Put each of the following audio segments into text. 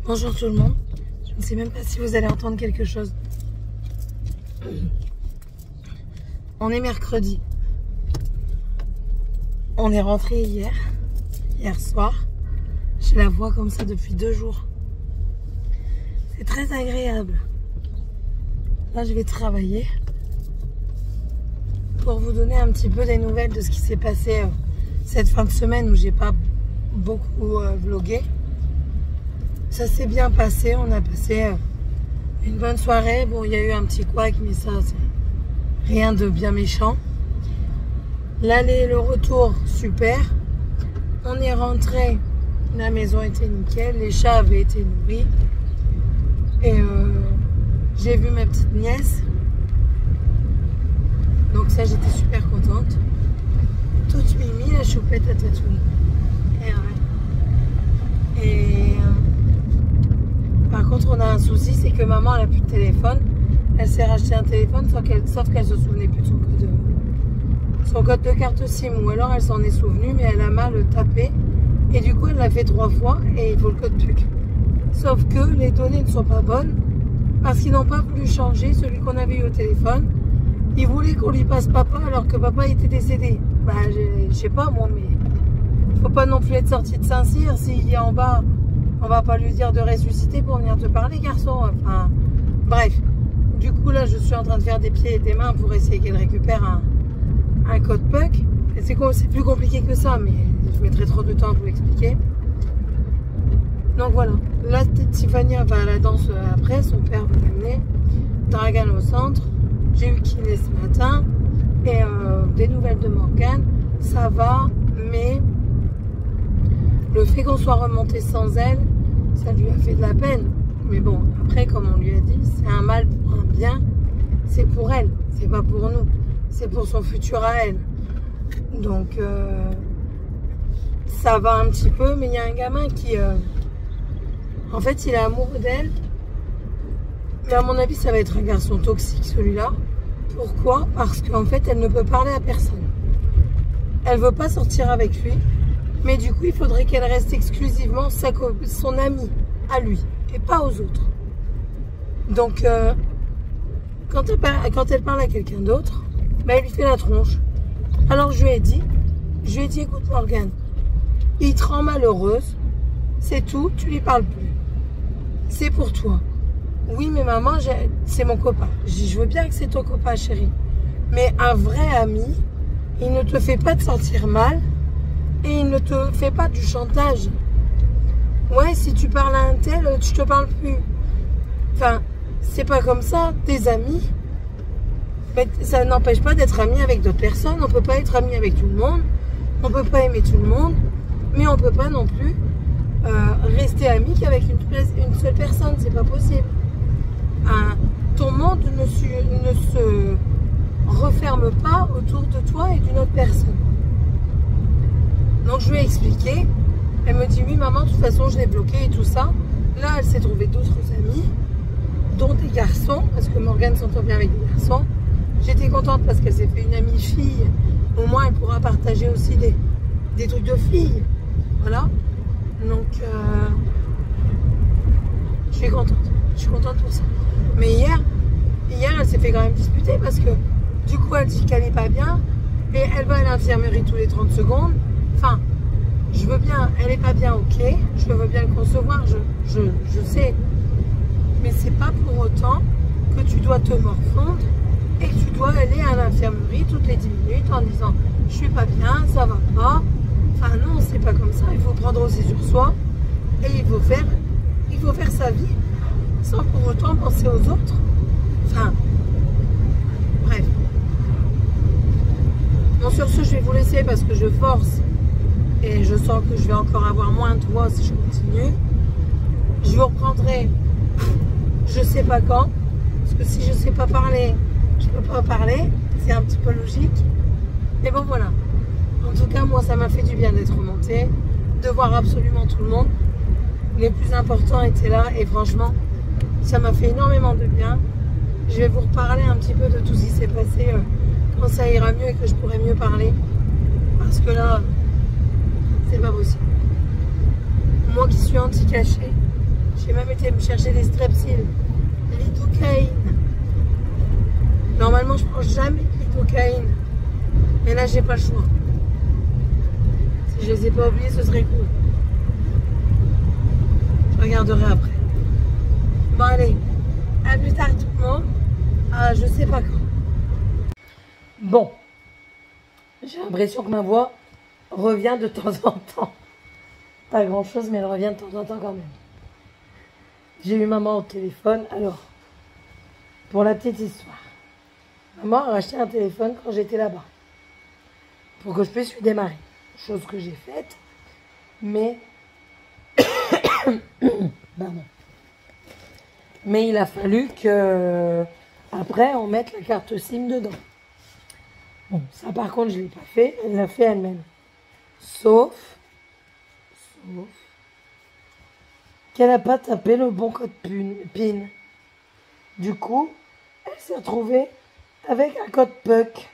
Bonjour tout le monde. Je ne sais même pas si vous allez entendre quelque chose. On est mercredi. On est rentré hier soir. Je la vois comme ça depuis 2 jours. C'est très agréable. Là, je vais travailler pour vous donner un petit peu des nouvelles de ce qui s'est passé cette fin de semaine où j'ai pas beaucoup vlogué. Ça s'est bien passé, on a passé une bonne soirée. Bon, il y a eu un petit couac, mais ça, c'est rien de bien méchant. L'aller et le retour, super. On est rentré, la maison était nickel, les chats avaient été nourris. Et j'ai vu ma petite nièce. Donc ça, j'étais super contente. Toute Mimi, la choupette à Tatouine. Et par contre, on a un souci, c'est que maman, elle n'a plus de téléphone. Elle s'est racheté un téléphone, sauf qu'elle se souvenait plus de son code de carte SIM. Ou alors, elle s'en est souvenue, mais elle a mal tapé. Et du coup, elle l'a fait 3 fois et il faut le code PUC. Sauf que les données ne sont pas bonnes parce qu'ils n'ont pas voulu changer celui qu'on avait eu au téléphone. Ils voulaient qu'on lui passe papa alors que papa était décédé. Bah, je sais pas moi, mais faut pas non plus être sorti de Saint-Cyr. S'il est en bas, on va pas lui dire de ressusciter pour venir te parler, garçon. Enfin, bref. Du coup, là, je suis en train de faire des pieds et des mains pour essayer qu'elle récupère un code PUC. C'est plus compliqué que ça, mais je mettrai trop de temps à vous l'expliquer. Donc voilà. Là, Tiffany va à la danse après. Son père va l'amener. Dragan au centre. J'ai eu kiné ce matin. Et des nouvelles de Morgane. Ça va, mais le fait qu'on soit remonté sans elle, ça lui a fait de la peine. Mais bon, après, comme on lui a dit, c'est un mal pour un bien. C'est pour elle, c'est pas pour nous. C'est pour son futur à elle. Donc, ça va un petit peu, mais il y a un gamin qui... en fait, il est amoureux d'elle. Mais à mon avis, ça va être un garçon toxique, celui-là. Pourquoi? Parce qu'en fait, elle ne peut parler à personne. Elle veut pas sortir avec lui. Mais du coup, il faudrait qu'elle reste exclusivement son amie à lui et pas aux autres. Donc, quand elle parle à quelqu'un d'autre, ben, elle lui fait la tronche. Alors, je lui ai dit, écoute Morgane, il te rend malheureuse, c'est tout, tu lui parles plus. C'est pour toi. Oui, mais maman, c'est mon copain. Je veux bien que c'est ton copain, chérie. Mais un vrai ami, il ne te fait pas te sentir mal. Et il ne te fait pas du chantage. Ouais, si tu parles à un tel, tu te parles plus. Enfin, c'est pas comme ça, tes amis. Mais ça n'empêche pas d'être ami avec d'autres personnes. On peut pas être ami avec tout le monde. On peut pas aimer tout le monde. Mais on peut pas non plus rester ami qu'avec une seule personne. C'est pas possible. Ton monde ne se referme pas autour de toi et d'une autre personne. Donc je lui ai expliqué. Elle me dit oui maman, de toute façon je l'ai bloqué et tout ça. Là elle s'est trouvée d'autres amis, dont des garçons, parce que Morgane s'entend bien avec des garçons. J'étais contente parce qu'elle s'est fait une amie fille. Au moins elle pourra partager aussi des trucs de filles. Voilà. Donc je suis contente. Je suis contente pour ça. Mais hier elle s'est fait quand même disputer parce que du coup elle dit qu'elle n'est pas bien. Et elle va à l'infirmerie tous les 30 secondes. Enfin, je veux bien, elle n'est pas bien, ok, je veux bien le concevoir, je sais. Mais c'est pas pour autant que tu dois te morfondre et que tu dois aller à l'infirmerie toutes les 10 minutes en disant je suis pas bien, ça va pas. Enfin non, c'est pas comme ça, il faut prendre aussi sur soi et il faut faire sa vie sans pour autant penser aux autres. Enfin, bref. Bon, sur ce, je vais vous laisser parce que je force et je sens que je vais encore avoir moins de voix si je continue. Je vous reprendrai, je sais pas quand, parce que si je sais pas parler, je peux pas parler. C'est un petit peu logique. Mais bon, voilà. En tout cas, moi, ça m'a fait du bien d'être remontée, de voir absolument tout le monde. Les plus importants étaient là et franchement, ça m'a fait énormément de bien. Je vais vous reparler un petit peu de tout ce qui s'est passé quand ça ira mieux et que je pourrai mieux parler. Parce que là, c'est pas possible. Moi qui suis anti-cachée, J'ai même été me chercher des strepsils, lidocaïne. Normalement, je prends jamais de lidocaïne. Mais là, j'ai pas le choix. Si je les ai pas oubliés, ce serait cool. Je regarderai après. Bon, allez. À plus tard, tout le monde. Ah, je sais pas quand. Bon. J'ai l'impression que ma voix revient de temps en temps. Pas grand chose, mais elle revient de temps en temps quand même. J'ai eu maman au téléphone. Alors, pour la petite histoire, maman a racheté un téléphone quand j'étais là-bas. Pour que je puisse lui démarrer. Chose que j'ai faite. Mais... Pardon. Mais il a fallu que... Après, on mette la carte SIM dedans. Bon, ça par contre, je ne l'ai pas fait. Elle l'a fait elle-même. Sauf qu'elle n'a pas tapé le bon code PIN. Du coup, elle s'est retrouvée avec un code PUC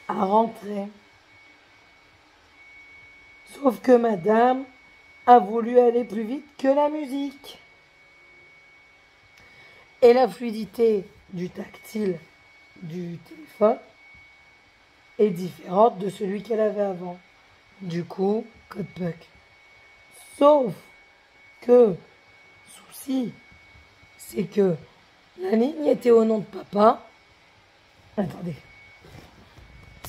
à rentrer. Sauf que madame a voulu aller plus vite que la musique. Et la fluidité du tactile du téléphone est différente de celui qu'elle avait avant. Du coup, code PUC. Sauf que, souci, c'est que la ligne était au nom de papa. Attendez.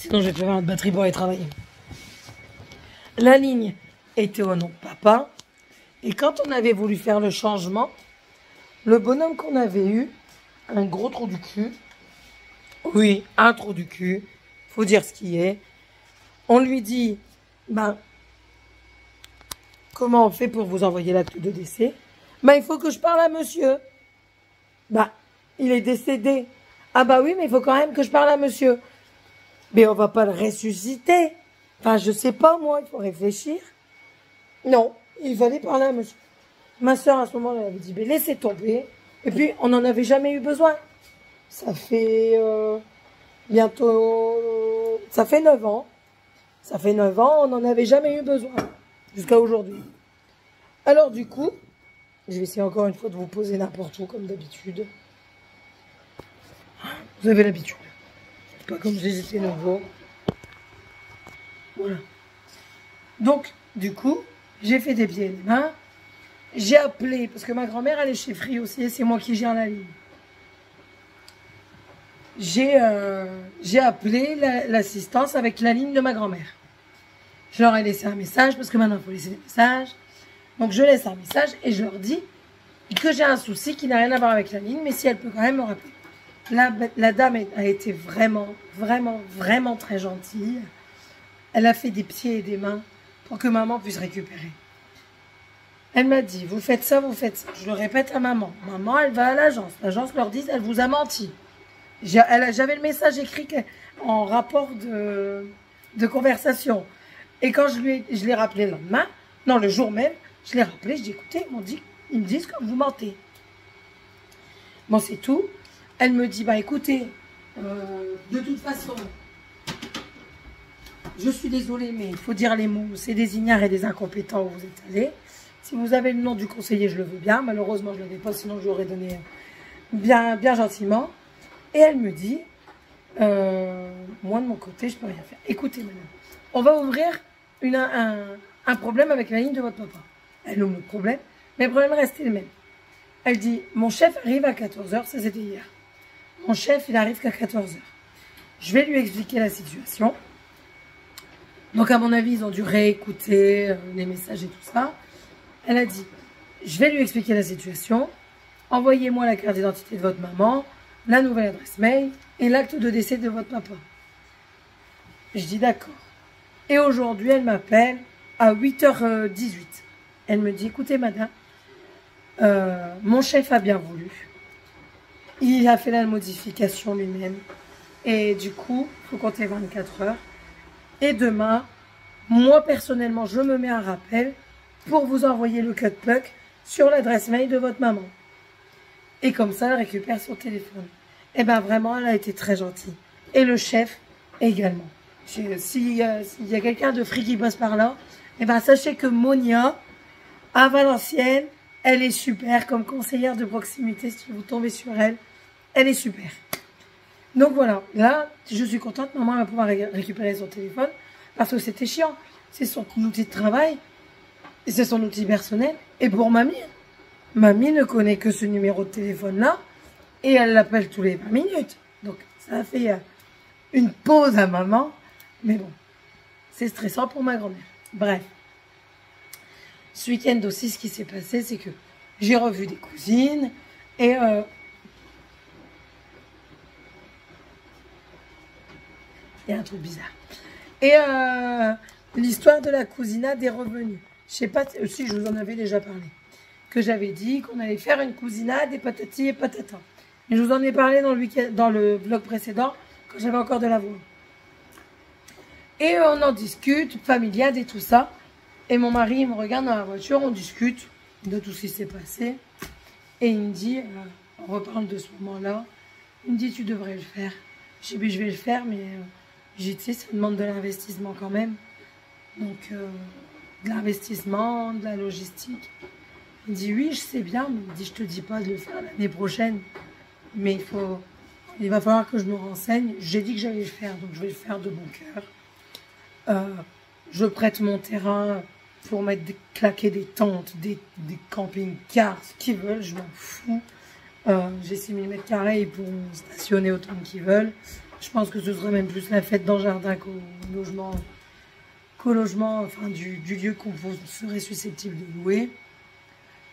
Sinon, je vais faire notre batterie pour aller travailler. La ligne était au nom de papa. Et quand on avait voulu faire le changement, le bonhomme qu'on avait eu, un gros trou du cul. Oui, un trou du cul. Faut dire ce qui est. On lui dit, ben, comment on fait pour vous envoyer l'acte de décès? Ben, il faut que je parle à monsieur. Ben, il est décédé. Ah bah oui, mais il faut quand même que je parle à monsieur. Mais on va pas le ressusciter. Enfin, je sais pas, moi, il faut réfléchir. Non, il fallait parler à monsieur. Ma soeur, à ce moment-là, elle avait dit, mais laissez tomber. Et puis, on n'en avait jamais eu besoin. Ça fait bientôt... Ça fait 9 ans. Ça fait 9 ans, on n'en avait jamais eu besoin. Jusqu'à aujourd'hui. Alors, du coup, je vais essayer encore une fois de vous poser n'importe où, comme d'habitude. Vous avez l'habitude. Pas comme si j'étais nouveau. Voilà. Donc, du coup, j'ai fait des pieds et des mains. J'ai appelé, parce que ma grand-mère, elle est chez Free aussi, et c'est moi qui gère la ligne. J'ai appelé l'assistance avec la ligne de ma grand-mère. Je leur ai laissé un message, parce que maintenant, il faut laisser des messages. Donc, je laisse un message et je leur dis que j'ai un souci qui n'a rien à voir avec la ligne, mais si elle peut quand même me rappeler. La dame a été vraiment, vraiment, vraiment très gentille. Elle a fait des pieds et des mains pour que maman puisse récupérer. Elle m'a dit, vous faites ça, vous faites ça. Je le répète à maman. Maman, elle va à l'agence. L'agence leur dit, elle vous a menti. J'avais le message écrit en rapport de conversation. Et quand je l'ai rappelé le lendemain, non, le jour même, je l'ai rappelé, je dis, écoutez, ils me disent que vous mentez. Bon, c'est tout. Elle me dit, bah écoutez, de toute façon, je suis désolée, mais il faut dire les mots. C'est des ignares et des incompétents où vous êtes allés. Si vous avez le nom du conseiller, je le veux bien. Malheureusement, je ne l'avais pas, sinon je l'aurais donné bien, bien gentiment. Et elle me dit, moi de mon côté, je ne peux rien faire. Écoutez, madame, on va ouvrir un problème avec la ligne de votre papa. Elle ouvre le problème, mais le problème restait le même. Elle dit, mon chef arrive à 14 h, ça c'était hier. Mon chef, il arrive qu'à 14 h. Je vais lui expliquer la situation. Donc, à mon avis, ils ont dû réécouter les messages et tout ça. Elle a dit, je vais lui expliquer la situation. Envoyez-moi la carte d'identité de votre maman, la nouvelle adresse mail et l'acte de décès de votre papa. Je dis d'accord. Et aujourd'hui, elle m'appelle à 8h18. Elle me dit, écoutez, madame, mon chef a bien voulu. Il a fait la modification lui-même. Et du coup, il faut compter 24 heures. Et demain, moi personnellement, je me mets un rappel pour vous envoyer le code PUC sur l'adresse mail de votre maman. Et comme ça, elle récupère son téléphone. Et bien vraiment, elle a été très gentille. Et le chef également. S'il y a quelqu'un de Free qui passe par là, et ben sachez que Monia, à Valenciennes, Elle est super comme conseillère de proximité, si vous tombez sur elle. Elle est super. Donc voilà, là, je suis contente. Maman va pouvoir récupérer son téléphone parce que c'était chiant. C'est son outil de travail, c'est son outil personnel. Et pour mamie, mamie ne connaît que ce numéro de téléphone-là et elle l'appelle tous les 20 minutes. Donc ça a fait une pause à maman. Mais bon, c'est stressant pour ma grand-mère. Bref. Ce week-end aussi, ce qui s'est passé, c'est que j'ai revu des cousines et il y a un truc bizarre. Et l'histoire de la cousinade est revenue. Je sais pas si je vous en avais déjà parlé. Que j'avais dit qu'on allait faire une cousinade et patati et patata. Et je vous en ai parlé dans le vlog précédent, quand j'avais encore de la voix. Et on en discute, familiade et tout ça. Et mon mari, il me regarde dans la voiture, on discute de tout ce qui s'est passé. Et il me dit, on reparle de ce moment-là, il me dit, tu devrais le faire. Je dis, je vais le faire, mais tu sais, ça demande de l'investissement quand même. Donc, de l'investissement, de la logistique. Il me dit, oui, je sais bien, mais il dit, je te dis pas de le faire l'année prochaine. Mais il va falloir que je me renseigne. J'ai dit que j'allais le faire, donc je vais le faire de bon cœur. Je prête mon terrain pour claquer des tentes, des camping-cars, ce qu'ils veulent, je m'en fous. J'ai 6000 m², ils pourront stationner autant qu'ils veulent. Je pense que ce sera même plus la fête dans le jardin qu'au logement, enfin du lieu qu'on serait susceptible de louer.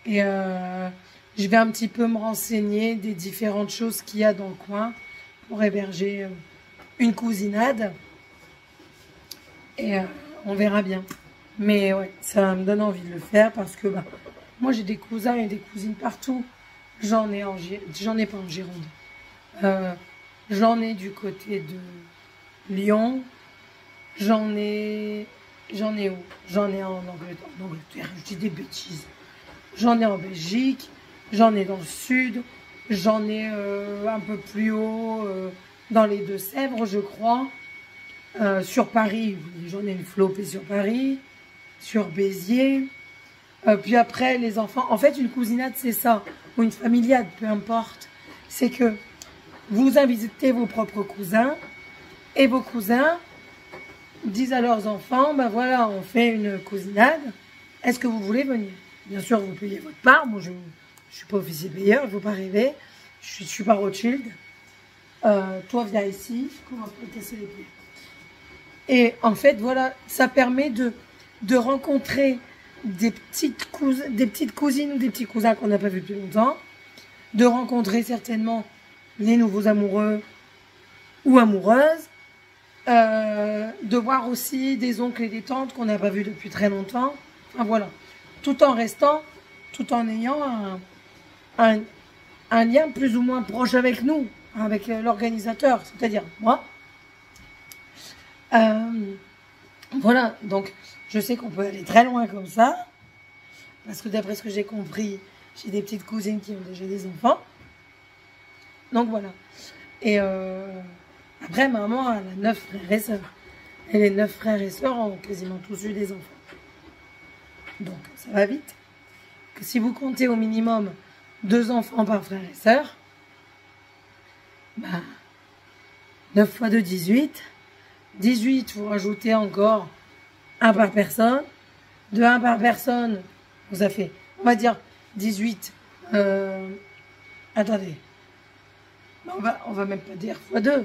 Et je vais un petit peu me renseigner des différentes choses qu'il y a dans le coin pour héberger une cousinade. Et on verra bien. Mais ouais, ça me donne envie de le faire parce que moi j'ai des cousins et des cousines partout. J'en ai pas en Gironde. J'en ai du côté de Lyon. J'en ai où? J'en ai en Angleterre, je dis des bêtises. J'en ai en Belgique. J'en ai dans le sud. J'en ai un peu plus haut dans les Deux-Sèvres, je crois. Sur Paris, j'en ai une flopée sur Paris, sur Béziers. Puis après, les enfants. En fait, une cousinade, c'est ça. Ou une familiade, peu importe. C'est que vous invitez vos propres cousins. Et vos cousins disent à leurs enfants, ben voilà, on fait une cousinade. Est-ce que vous voulez venir? Bien sûr, vous payez votre part. Moi, je ne suis pas officier payeur, il ne faut pas rêver. Je ne suis pas Rothschild. Toi, viens ici. Je commence à te casser les pieds. Et en fait, voilà, ça permet de rencontrer des petites cousines ou des petits cousins qu'on n'a pas vus depuis longtemps, de rencontrer certainement les nouveaux amoureux ou amoureuses, de voir aussi des oncles et des tantes qu'on n'a pas vus depuis très longtemps. Enfin voilà, tout en ayant un lien plus ou moins proche avec nous, avec l'organisateur, c'est-à-dire moi. Voilà, donc je sais qu'on peut aller très loin comme ça, parce que d'après ce que j'ai compris, j'ai des petites cousines qui ont déjà des enfants. Donc voilà. Et après, maman, elle a 9 frères et sœurs. Et les 9 frères et sœurs ont quasiment tous eu des enfants. Donc ça va vite. Que si vous comptez au minimum 2 enfants par frère et sœur, 9 fois 2, 18. 18, vous rajoutez encore 1 par personne. De 1 par personne, ça fait, on va dire, 18. Attendez. On va même pas dire fois 2.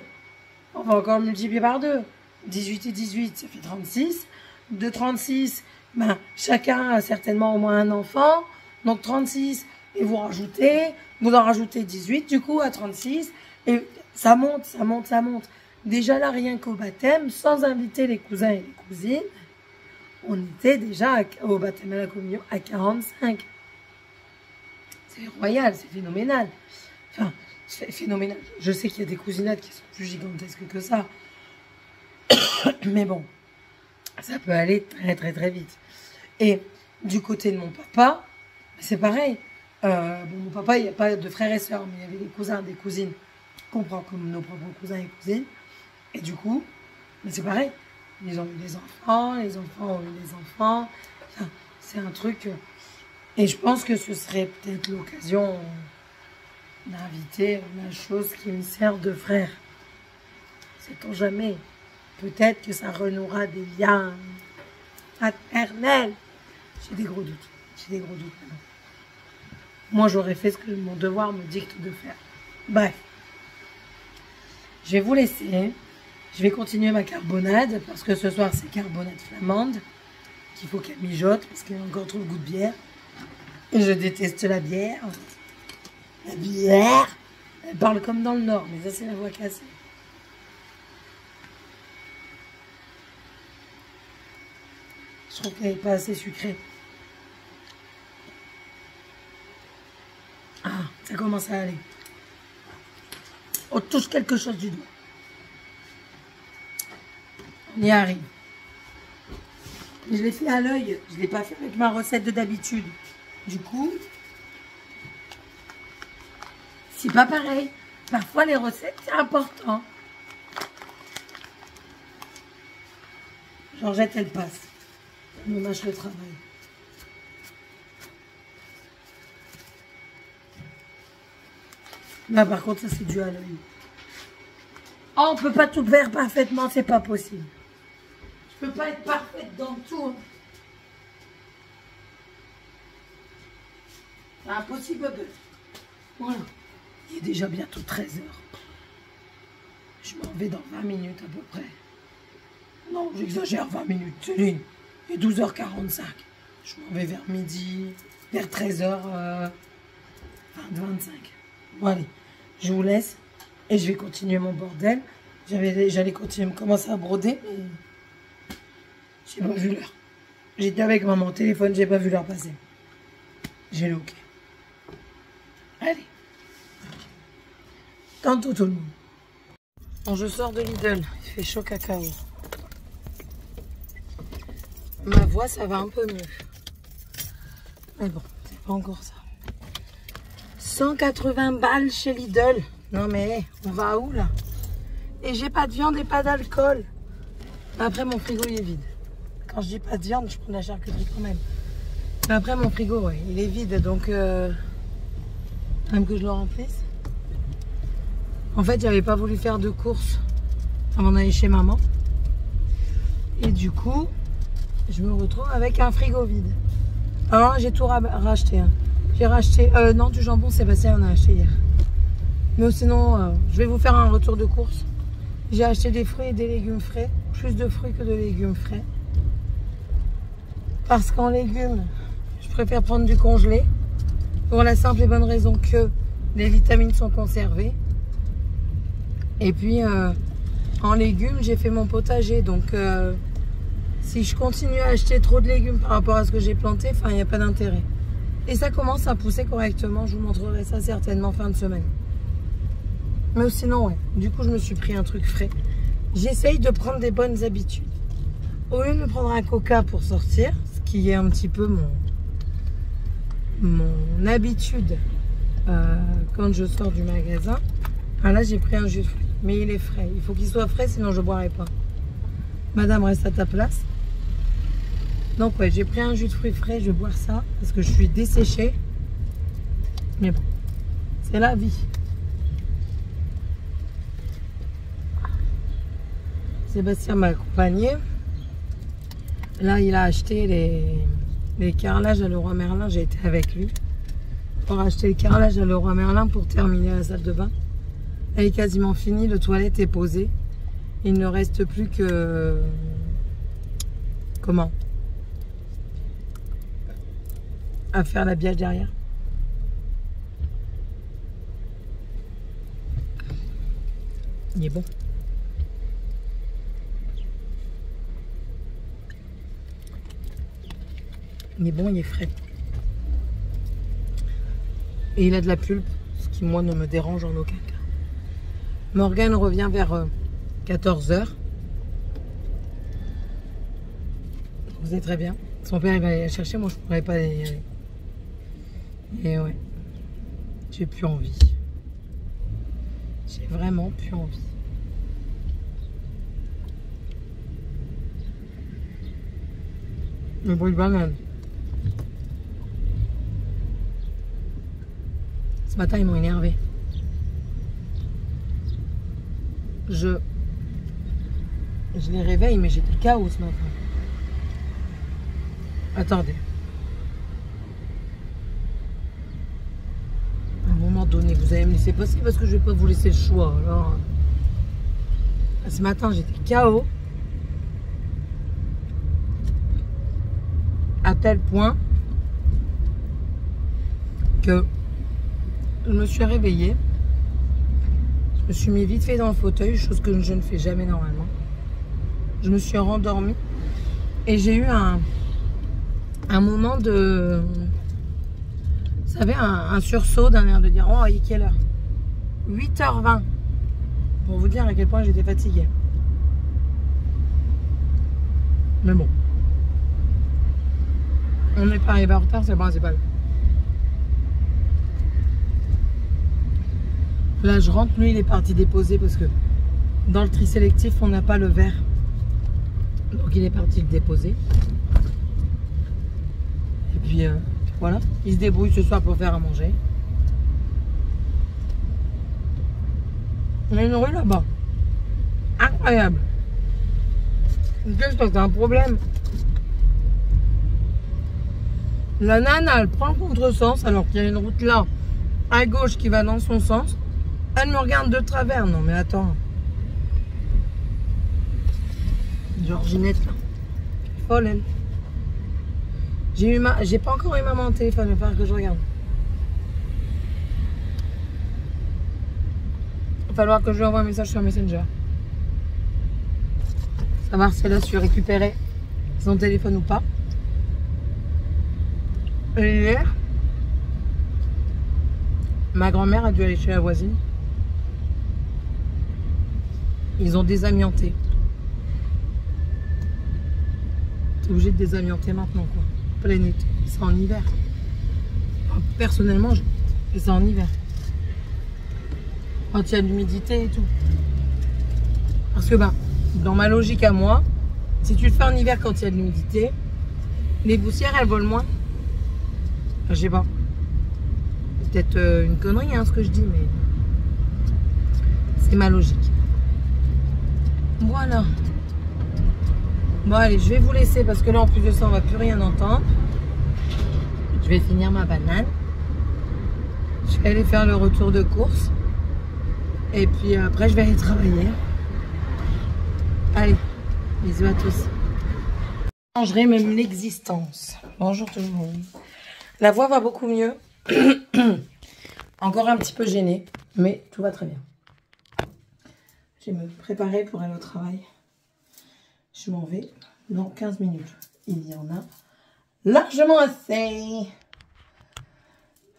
On va encore multiplier par 2. 18 et 18, ça fait 36. De 36, chacun a certainement au moins un enfant. Donc 36, et vous en rajoutez 18, du coup, à 36. Et ça monte, ça monte, ça monte. Déjà là, rien qu'au baptême, sans inviter les cousins et les cousines, on était déjà au baptême à la communion à 45. C'est royal, c'est phénoménal. Enfin, c'est phénoménal. Je sais qu'il y a des cousinades qui sont plus gigantesques que ça. Mais bon, ça peut aller très très très vite. Et du côté de mon papa, c'est pareil. Mon papa, il n'y a pas de frères et sœurs, mais il y avait des cousins, des cousines qu'on prend comme nos propres cousins et cousines. Et du coup, c'est pareil. Ils ont eu des enfants, les enfants ont eu des enfants. Enfin, c'est un truc Et je pense que ce serait peut-être l'occasion d'inviter la chose qui me sert de frère. Sait-on jamais. Peut-être que ça renouera des liens paternels. J'ai des gros doutes. J'ai des gros doutes maintenant. Moi, j'aurais fait ce que mon devoir me dicte de faire. Bref. Je vais vous laisser. Je vais continuer ma carbonade parce que ce soir, c'est carbonade flamande qu'il faut qu'elle mijote parce qu'elle a encore trop le goût de bière. Et je déteste la bière. La bière. Elle parle comme dans le Nord, mais ça, c'est la voix cassée. Je trouve qu'elle n'est pas assez sucrée. Ah, ça commence à aller. On touche quelque chose du doigt. On y arrive. Je l'ai fait à l'œil. Je ne l'ai pas fait avec ma recette de d'habitude. Du coup, c'est pas pareil. Parfois, les recettes, c'est important. Georgette, elle passe. Elle me mâche le travail. Là, par contre, ça, c'est dû à l'œil. Oh, on peut pas tout faire parfaitement, c'est pas possible. Je peux pas être parfaite dans tout. C'est impossible. Voilà. Il est déjà bientôt 13 h. Je m'en vais dans 20 minutes à peu près. Non, j'exagère, 20 minutes, Céline. Il est 12 h 45. Je m'en vais vers midi, vers 13 h 25. Bon, allez, je vous laisse et je vais continuer mon bordel. J'allais continuer, commencer à broder, mais j'ai pas vu l'heure. J'étais avec maman au téléphone, j'ai pas vu l'heure passer. J'ai le OK. Allez. Tantôt tout le monde. Bon, je sors de Lidl, il fait chaud cacao. Ma voix, ça va un peu mieux. Mais bon, c'est pas encore ça. 180 balles chez Lidl. Non mais, on va où là? Et j'ai pas de viande et pas d'alcool. Après, mon frigo, il est vide. Quand je dis pas de viande, je prends de la charcuterie quand même. Mais après, mon frigo, ouais, il est vide. Donc, même que je le remplisse. En fait, j'avais pas voulu faire de courses avant d'aller chez maman. Et du coup, je me retrouve avec un frigo vide. Alors, j'ai tout racheté. Hein. J'ai racheté... non, du jambon, Sébastien en a acheté hier. Mais sinon, je vais vous faire un retour de course. J'ai acheté des fruits et des légumes frais. Plus de fruits que de légumes frais. Parce qu'en légumes, je préfère prendre du congelé. Pour la simple et bonne raison que les vitamines sont conservées. Et puis, en légumes, j'ai fait mon potager. Donc, si je continue à acheter trop de légumes par rapport à ce que j'ai planté, enfin, il n'y a pas d'intérêt. Et ça commence à pousser correctement. Je vous montrerai ça certainement fin de semaine. Mais sinon, ouais. Du coup, je me suis pris un truc frais. J'essaye de prendre des bonnes habitudes. Au lieu de me prendre un coca pour sortir, ce qui est un petit peu mon habitude quand je sors du magasin. Ah là, j'ai pris un jus de fruits. Mais il est frais. Il faut qu'il soit frais, sinon je ne boirai pas. Madame, reste à ta place. Donc, ouais, j'ai pris un jus de fruits frais. Je vais boire ça parce que je suis desséchée. Mais bon, c'est la vie. Sébastien m'a accompagné. Là, il a acheté les carrelages à Leroy Merlin. J'ai été avec lui pour acheter les carrelages à Leroy Merlin pour terminer la salle de bain. Elle est quasiment finie. Le toilette est posé. Il ne reste plus que... Comment? À faire l'habillage derrière. Il est bon. Il est bon, il est frais. Et il a de la pulpe, ce qui, moi, ne me dérange en aucun cas. Morgane revient vers 14 h. Vous êtes très bien. Son père, il va aller la chercher. Moi, je ne pourrais pas y aller. Et ouais. J'ai plus envie. J'ai vraiment plus envie. Le bruit de banane. Ce matin, ils m'ont énervé. Je les réveille, mais j'étais KO ce matin. Attendez. À un moment donné, vous allez me laisser passer parce que je vais pas vous laisser le choix. Alors, ce matin, j'étais KO. À tel point que je me suis réveillée. Je me suis mis vite fait dans le fauteuil, chose que je ne fais jamais normalement. Je me suis rendormie et j'ai eu un moment de... Vous savez, un sursaut d'un air de dire « Oh, il est quelle heure ?» 8h20. Pour vous dire à quel point j'étais fatiguée. Mais bon. On n'est pas arrivé en retard, c'est bon, c'est pas grave. Là, je rentre. Lui, il est parti déposer parce que dans le tri sélectif, on n'a pas le verre. Donc, il est parti le déposer. Et puis, voilà. Il se débrouille ce soir pour faire à manger. On a une rue là-bas. Incroyable. Qu'est-ce que c'est un problème? La nana, elle prend le contresens alors qu'il y a une route là, à gauche, qui va dans son sens. Elle me regarde de travers. Non mais attends. Georginette là. Folle elle. J'ai pas encore eu maman au téléphone, il va falloir que je regarde. Il va falloir que je lui envoie un message sur Messenger. Savoir si elle a su récupérer son téléphone ou pas. Et hier, ma grand-mère a dû aller chez la voisine. Ils ont désamianté. T'es obligé de désamianter maintenant, quoi. Plein été. C'est en hiver. Personnellement, je fais ça en hiver. Quand il y a de l'humidité et tout. Parce que, dans ma logique à moi, si tu le fais en hiver quand il y a de l'humidité, les poussières, elles volent moins. Je sais pas. C'est peut-être une connerie, hein, ce que je dis, mais c'est ma logique. Voilà. Bon, allez, je vais vous laisser parce que là, en plus de ça, on va plus rien entendre. Je vais finir ma banane. Je vais aller faire le retour de course. Et puis après, je vais aller travailler. Allez, bisous à tous. Je changerai même l'existence. Bonjour tout le monde. La voix va beaucoup mieux. Encore un petit peu gênée, mais tout va très bien. Je vais me préparer pour aller au travail. Je m'en vais dans 15 minutes. Il y en a largement assez.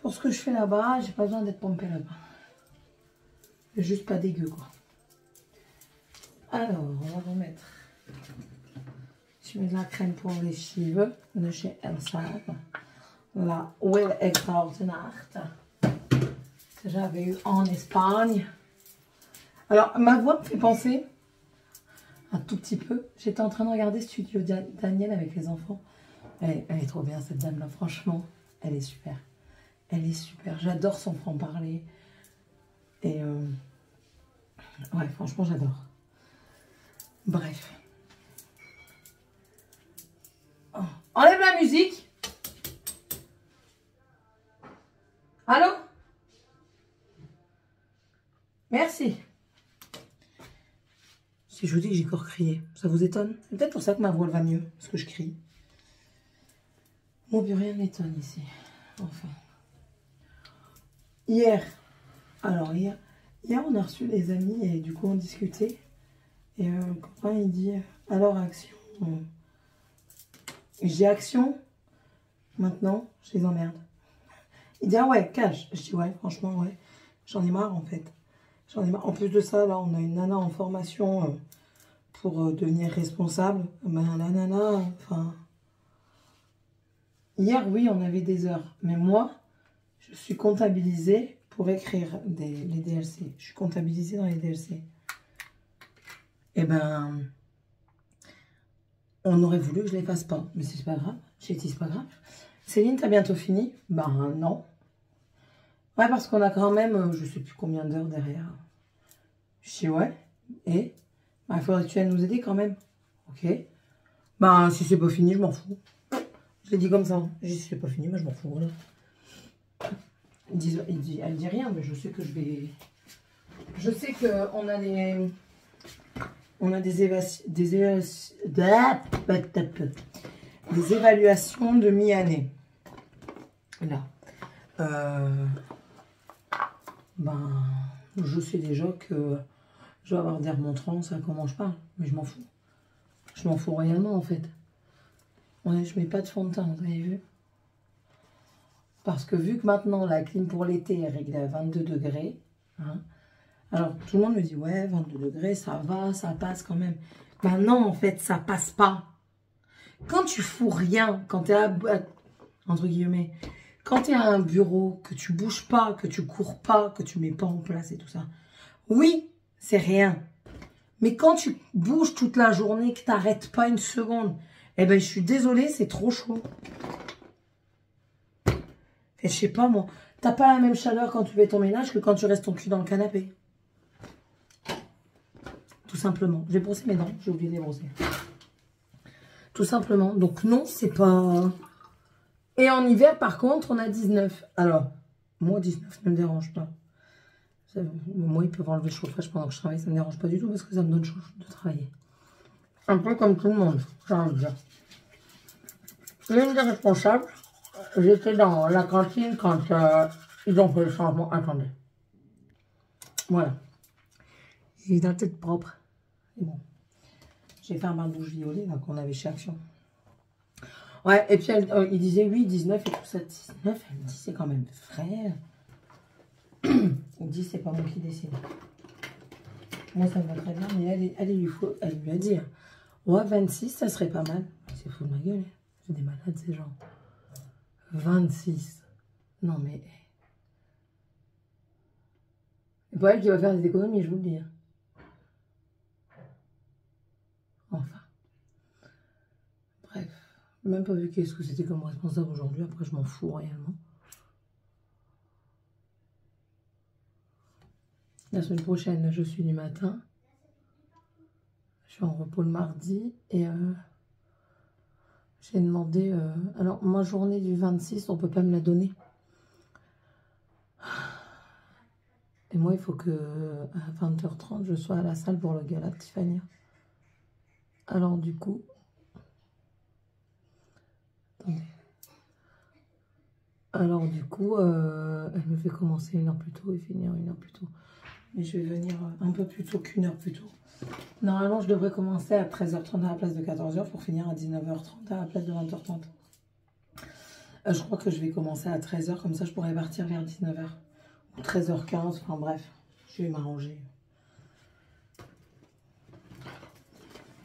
Pour ce que je fais là-bas, j'ai pas besoin d'être pompée là-bas. Juste pas dégueu, quoi. Alors, on va remettre. Je mets de la crème pour les cheveux de chez Elsa. La Huile Extraordinaire que j'avais eu en Espagne. Alors, ma voix me fait penser un tout petit peu. J'étais en train de regarder Studio Daniel avec les enfants. Elle est trop bien, cette dame-là. Franchement, elle est super. Elle est super. J'adore son franc-parler. Et ouais, franchement, j'adore. Bref. Oh. Enlève la musique. Allô? Merci. Si je vous dis que j'ai encore crié, ça vous étonne? C'est peut-être pour ça que ma voix va mieux, parce que je crie. Bon, puis rien ne m'étonne ici. Enfin. Hier, on a reçu des amis et du coup on discutait. Et un copain il dit, alors action. J'ai action, maintenant je les emmerde. Il dit, ah ouais, cash. Je dis, ouais, franchement, ouais. J'en ai marre, en fait. J'en ai marre. En plus de ça, là, on a une nana en formation pour devenir responsable. Ben, la nana, enfin... Hier, oui, on avait des heures. Mais moi, je suis comptabilisée pour écrire les DLC. Je suis comptabilisée dans les DLC. Eh ben... On aurait voulu que je les fasse pas. Mais c'est pas grave. J'ai dit, c'est pas grave. Céline, t'as bientôt fini? Ben non. Ouais, parce qu'on a quand même, je sais plus combien d'heures derrière. Je dis ouais. Et il faudrait que tu viennes nous aider quand même. Ok. Bah, si c'est pas fini, je m'en fous. Je l'ai dit comme ça. J'ai dit si c'est pas fini, moi je m'en fous. Voilà. Elle dit rien, mais je sais que je vais. Je sais qu'on a des. On a des évaluations de mi-année. Là. Ben, je sais déjà que je vais avoir des remontrances à comment je parle, mais je m'en fous. Je m'en fous réellement en fait. Ouais, je mets pas de fond de teint, vous avez vu? Parce que vu que maintenant la clim pour l'été est réglée à 22 degrés, hein, alors tout le monde me dit ouais 22 degrés ça va, ça passe quand même. Ben non en fait ça passe pas. Quand tu fous rien, quand tu es entre guillemets, quand tu es à un bureau, que tu bouges pas, que tu cours pas, que tu mets pas en place et tout ça, oui c'est rien. Mais quand tu bouges toute la journée, que tu n'arrêtes pas une seconde, eh ben je suis désolée, c'est trop chaud. Et je sais pas moi, t'as pas la même chaleur quand tu fais ton ménage que quand tu restes ton cul dans le canapé. Tout simplement. J'ai brossé mes dents, j'ai oublié de les brosser. Tout simplement. Donc non, c'est pas... Et en hiver, par contre, on a 19. Alors, moi, 19 ne me dérange pas. Moi, ils peuvent enlever le chauffage pendant que je travaille. Ça ne me dérange pas du tout parce que ça me donne chaud de travailler. Un peu comme tout le monde, j'ai envie de dire. L'une des responsables, j'étais dans la cantine quand ils ont fait le changement. Attendez. Voilà. Il a la tête propre. C'est bon. J'ai fait un bain de douche violet là qu'on avait chez Action. Ouais, et puis il disait oui, 19 et tout ça. 19, elle me dit c'est quand même frais. Il dit c'est pas moi qui décide. Moi ça me va très bien, mais elle lui a dit ouais, 26 ça serait pas mal. C'est fou de ma gueule. C'est des malades ces gens. 26. Non mais. C'est pas elle qui va faire des économies, je vous le dis. Enfin. Bref. Même pas vu qu'est-ce que c'était comme responsable aujourd'hui. Après, je m'en fous réellement. La semaine prochaine, je suis du matin. Je suis en repos le mardi. Et j'ai demandé... alors, ma journée du 26, on peut pas me la donner. Et moi, il faut que à 20h30, je sois à la salle pour le gala de Tiffany. Alors, du coup... Attendez. Alors, du coup, elle me fait commencer 1 heure plus tôt et finir 1 heure plus tôt. Mais je vais venir un peu plus tôt qu'1 heure plus tôt. Normalement, je devrais commencer à 13h30 à la place de 14h pour finir à 19h30 à la place de 20h30. Je crois que je vais commencer à 13h, comme ça je pourrais partir vers 19h. Ou 13h15, enfin bref, je vais m'arranger.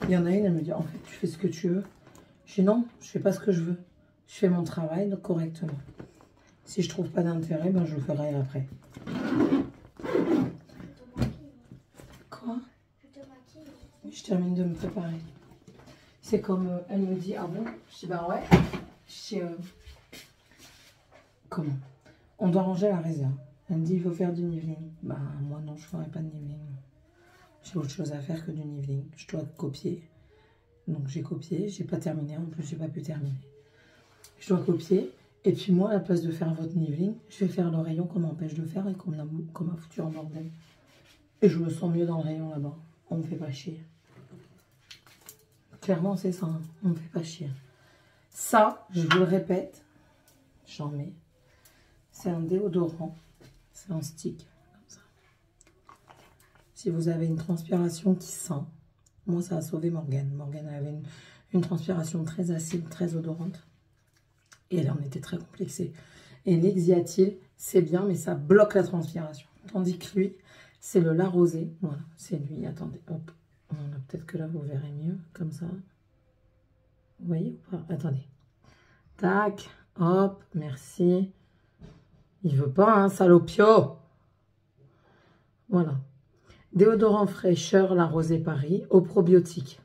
Il y en a une, elle me dit, en fait, tu fais ce que tu veux. Je dis non, je fais pas ce que je veux. Je fais mon travail donc, correctement. Si je trouve pas d'intérêt, ben, je le ferai après. Quoi? Je termine de me préparer. C'est comme, elle me dit, ah bon? Je dis, bah ouais. Je dis, comment? On doit ranger la réserve. Elle me dit, il faut faire du niveling. Bah moi non, je ferai pas de niveling. J'ai autre chose à faire que du niveling. Je dois copier. Donc j'ai copié, j'ai pas terminé. En plus, j'ai pas pu terminer. Je dois copier. Et puis moi, à la place de faire votre niveling, je vais faire le rayon qu'on m'empêche de faire et qu'on m'a foutu en bordel. Et je me sens mieux dans le rayon là-bas. On me fait pas chier. Clairement, c'est ça. Hein. On me fait pas chier. Ça, je vous le répète, j'en mets. C'est un déodorant. C'est un stick. Comme ça. Si vous avez une transpiration qui sent, moi, ça a sauvé Morgane. Morgane avait une transpiration très acide, très odorante. Et elle en était très complexée. Et l'Exiatil, c'est bien, mais ça bloque la transpiration. Tandis que lui, c'est le La Rosée. Voilà, c'est lui. Attendez, hop. Peut-être que là, vous verrez mieux, comme ça. Vous voyez ou pas? Attendez. Tac, hop, merci. Il veut pas, hein, salopio. Voilà. Déodorant fraîcheur, La Rosée Paris, au probiotique.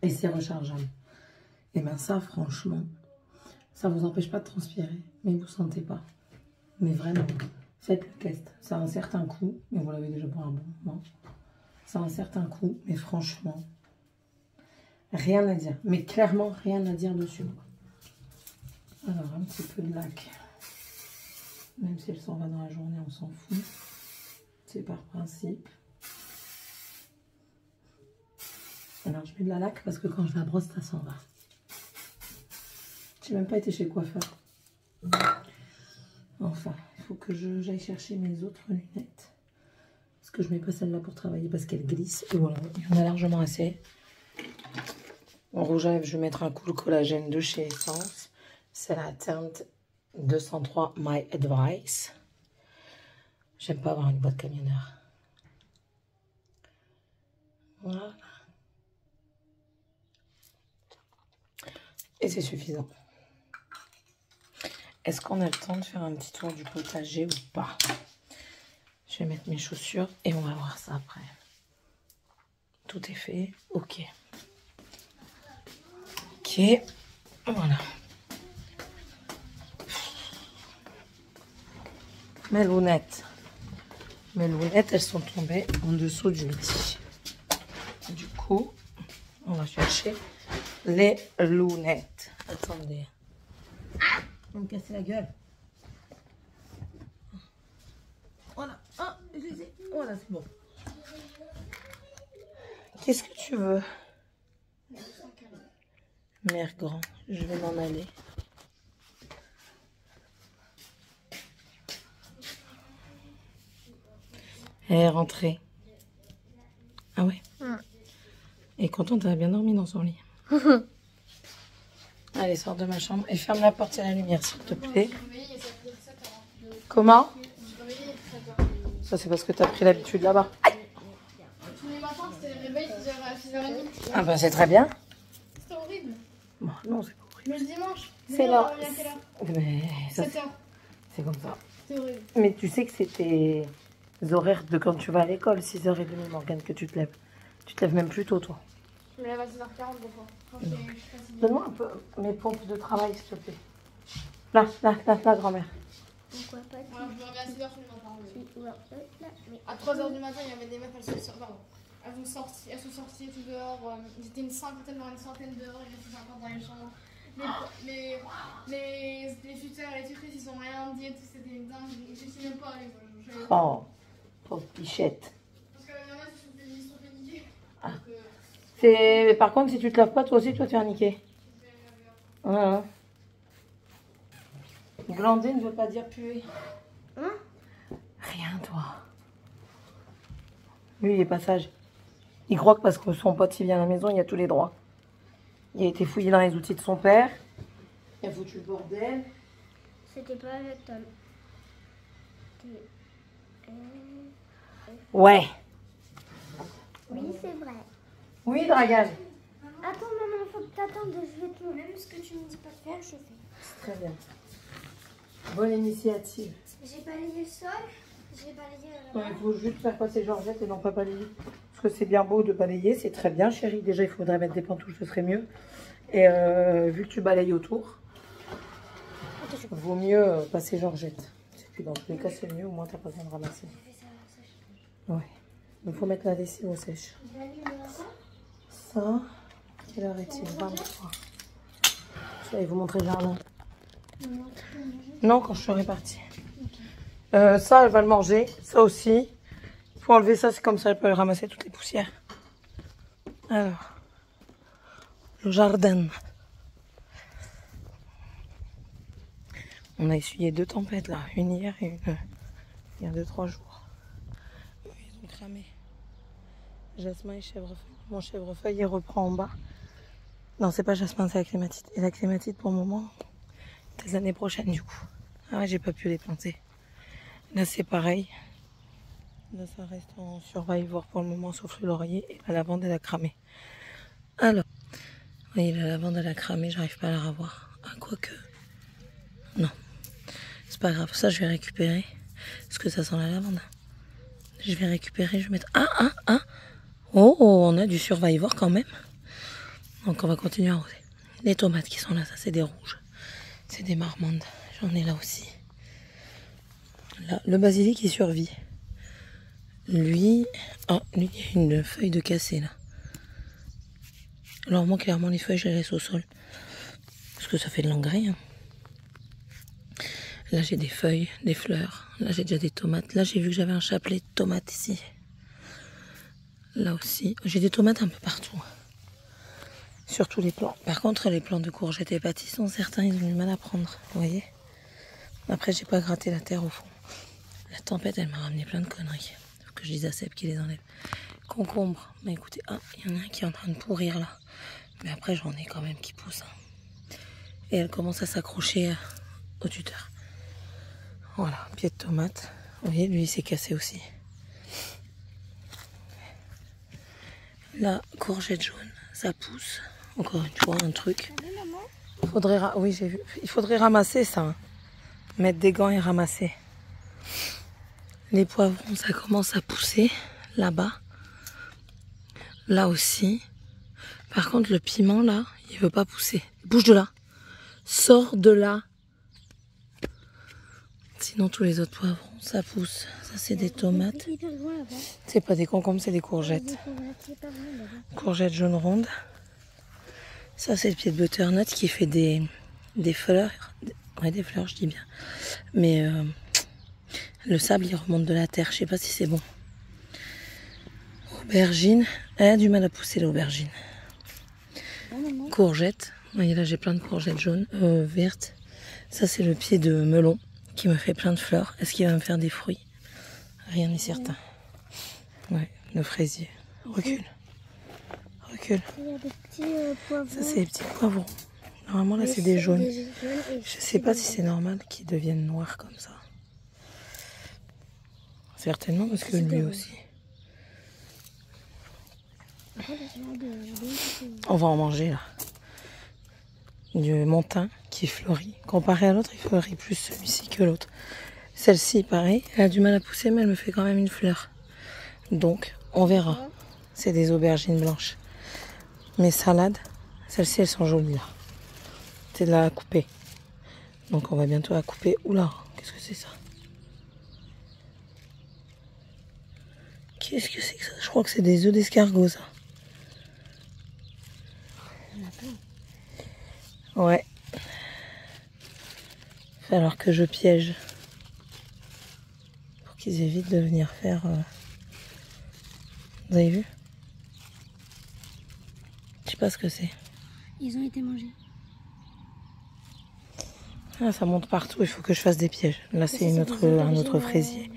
Et c'est rechargeable. Et bien ça, franchement, ça ne vous empêche pas de transpirer, mais vous ne sentez pas. Mais vraiment, faites le test. Ça a un certain coût, mais vous l'avez déjà pour un bon moment. Ça a un certain coût, mais franchement, rien à dire. Mais clairement, rien à dire dessus. Alors, un petit peu de lac. Même si elle s'en va dans la journée, on s'en fout. C'est par principe. Alors, je mets de la laque parce que quand je la brosse, ça s'en va. J'ai même pas été chez le coiffeur. Enfin, il faut que j'aille chercher mes autres lunettes. Parce que je mets pas celle-là pour travailler parce qu'elle glisse. Et voilà, il y en a largement assez. En rouge à lèvres, je vais mettre un Cool Collagène de chez Essence. C'est la teinte 203 My Advice. J'aime pas avoir une boîte camionneur. Voilà. Et c'est suffisant. Est-ce qu'on a le temps de faire un petit tour du potager ou pas? Je vais mettre mes chaussures et on va voir ça après. Tout est fait. Ok. Ok. Voilà. Mes lunettes, elles sont tombées en dessous du lit. Du coup, on va chercher les lunettes. Attendez. On va me casser la gueule. Voilà. Ah, je les ai. Voilà, c'est bon. Qu'est-ce que tu veux? Mère grand, je vais m'en aller. Elle est rentrée. Ah ouais? Et contente, elle a bien dormi dans son lit. Allez, sors de ma chambre et ferme la porte et la lumière, s'il te plaît. Comment? Ça, c'est parce que tu as pris l'habitude là-bas. Tous les matins, c'était le réveil, 6h30. Ah ben, c'est très bien. C'était horrible. Bon, non, c'est pas horrible. Mais le dimanche, C'est là. à quelle heure? Mais ça, 7h. c'est comme ça. C'était horrible. Mais tu sais que c'est tes horaires de quand tu vas à l'école, 6h30, Morgane, que tu te lèves. Tu te lèves même plus tôt, toi. Je me lève à 6h40 des fois. Quand je suis fatiguée. Donne-moi un peu mes pompes de travail, s'il te plaît. Là, grand-mère. Pourquoi pas? Voilà, je me réveille à 6h tous les matins. À 3h du matin, il y avait des meufs, elles sont sorties tout dehors. Ils étaient une cinquantaine dehors, il restait 50 dans les chambres. Les tuteurs et les tutrices, ils ont rien dit et tout, c'était dingue. Je suis même pas allée. Oh, pauvre pichette. Parce qu'il y en a qui sont fait niquer. Ah. Par contre, si tu te laves pas, toi aussi, toi, tu vas niquer. Voilà. Glander ne veut pas dire puer. Hein? Rien, toi. Lui, il est pas sage. Il croit que parce que son pote, il vient à la maison, il a tous les droits. Il a été fouillé dans les outils de son père. Il a foutu le bordel. C'était pas avec Tom. Ouais. Oui, c'est vrai. Oui, Dragan. Attends, maman, faut que t'attendes. Je vais te... Même ce que tu me dis pas de faire, je fais. Très bien. Bonne initiative. J'ai balayé le sol. J'ai balayé Ouais, il faut juste faire passer Georgette et non pas balayer. Parce que c'est bien beau de balayer, c'est très bien, chérie. Déjà, il faudrait mettre des pantoufles, ce serait mieux. Et vu que tu balayes autour, vaut mieux passer Georgette. Et puis dans tous les cas, c'est mieux, au moins t'as pas besoin de ramasser. Ouais. Il faut mettre la lessive au sèche. Ça, quelle heure est-il? 23. Je vais vous montrer le jardin. Non, quand je serai partie. Ça, elle va le manger. Ça aussi. Il faut enlever ça, c'est comme ça, elle peut ramasser toutes les poussières. Alors, le jardin. On a essuyé 2 tempêtes là, une hier et une il y a 2-3 jours. Ils ont cramé. Jasmin et chèvrefeuille. Mon chèvrefeuille, il reprend en bas. Non, c'est pas Jasmin, c'est la clématite. Et la clématite, pour le moment, des années prochaines du coup. Ah ouais, j'ai pas pu les planter. Là, c'est pareil. Là, ça reste en survivor pour le moment, sauf le laurier. Et la lavande, elle a cramé. Alors, vous voyez, la lavande, elle a cramé, j'arrive pas à la revoir. Ah, quoique. Non. C'est pas grave, ça, je vais récupérer. Parce que ça sent la lavande. Je vais récupérer, je vais mettre... Oh, on a du survivor quand même. Donc, on va continuer à arroser. Les tomates qui sont là, ça, c'est des rouges. C'est des marmandes. J'en ai là aussi. Là, le basilic il survit. Lui, oh, lui il y a une feuille de cassé là. Alors moi clairement les feuilles je les laisse au sol. Parce que ça fait de l'engrais. Hein. Là j'ai des feuilles, des fleurs. Là j'ai déjà des tomates. Là j'ai vu que j'avais un chapelet de tomates ici. Là aussi. J'ai des tomates un peu partout. Sur tous les plants. Par contre les plants de courgettes et pâtissons, certains ils ont du mal à prendre. Vous voyez. Après j'ai pas gratté la terre au fond. La tempête elle m'a ramené plein de conneries. Faut que je dise à Seb qu'il les enlève. Concombre. Mais écoutez, ah, il y en a un qui est en train de pourrir là. Mais après j'en ai quand même qui poussent. Hein. Et elle commence à s'accrocher au tuteur. Voilà, pied de tomate. Vous voyez, lui il s'est cassé aussi. La courgette jaune, ça pousse. Encore une fois, un truc. Oui, j'ai vu. Il faudrait ramasser ça. Hein. Mettre des gants et ramasser. Les poivrons, ça commence à pousser. Là-bas. Là aussi. Par contre, le piment, là, il veut pas pousser. Bouge de là. Sors de là. Sinon, tous les autres poivrons, ça pousse. Ça, c'est des tomates. C'est pas des concombres, c'est des courgettes. Courgettes jaunes rondes. Ça, c'est le pied de butternut qui fait des fleurs. Ouais, des fleurs, je dis bien. Mais le sable, il remonte de la terre. Je sais pas si c'est bon. Aubergine. Elle a du mal à pousser, l'aubergine. Courgettes. Vous voyez, là, j'ai plein de courgettes jaunes, vertes. Ça, c'est le pied de melon qui me fait plein de fleurs. Est-ce qu'il va me faire des fruits? Rien n'est certain. Ouais, le fraisier. Recule. Recule. Il y a des petits poivrons. Ça, c'est les petits poivrons. Normalement, là, c'est des jaunes. Je sais pas si c'est normal qu'ils deviennent noirs comme ça. Certainement, parce que lui aussi. On va en manger, là. Du montain qui fleurit. Comparé à l'autre, il fleurit plus celui-ci que l'autre. Celle-ci, pareil, elle a du mal à pousser, mais elle me fait quand même une fleur. Donc, on verra. C'est des aubergines blanches. Mes salades, celles-ci, elles sont jolies, là. C'est de la couper. Donc, on va bientôt la couper. Oula, qu'est-ce que c'est ça? Qu'est-ce que c'est que ça? Je crois que c'est des œufs d'escargot, ça. Ouais. Il va falloir que je piège. Pour qu'ils évitent de venir faire... Vous avez vu? Je sais pas ce que c'est. Ils ont été mangés. Ah, ça monte partout, il faut que je fasse des pièges. Là, c'est un autre fraisier.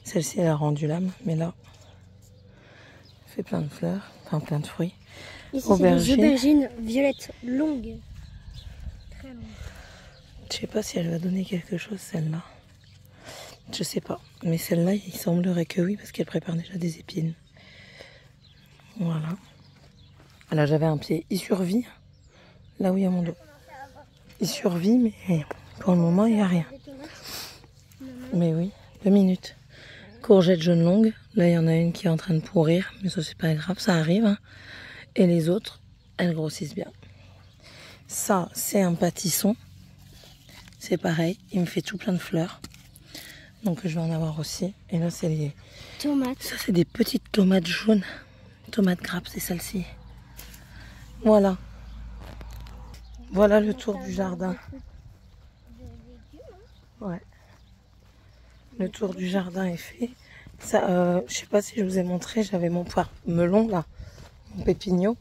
Celle-ci, elle a rendu l'âme, mais là, elle fait plein de fleurs, enfin plein de fruits. Ici, c'est des aubergines violettes longues. Très longues. Je sais pas si elle va donner quelque chose, celle-là. Je sais pas. Mais celle-là, il semblerait que oui, parce qu'elle prépare déjà des épines. Voilà. Là, j'avais un pied. Il survit. Là où il y a mon dos. Il survit, mais pour le moment, il n'y a rien. Mais oui, 2 minutes. Courgette jaune longue. Là, il y en a une qui est en train de pourrir. Mais ça, c'est pas grave, ça arrive. Hein. Et les autres, elles grossissent bien. Ça, c'est un pâtisson. C'est pareil. Il me fait tout plein de fleurs. Donc, je vais en avoir aussi. Et là, c'est les... Tomates. Ça, c'est des petites tomates jaunes. Tomates grappes, c'est celle-ci. Voilà. Voilà le tour du jardin. Ouais. Le tour du jardin est fait. Ça, je sais pas si je vous ai montré, j'avais mon poire melon là, mon pépignon.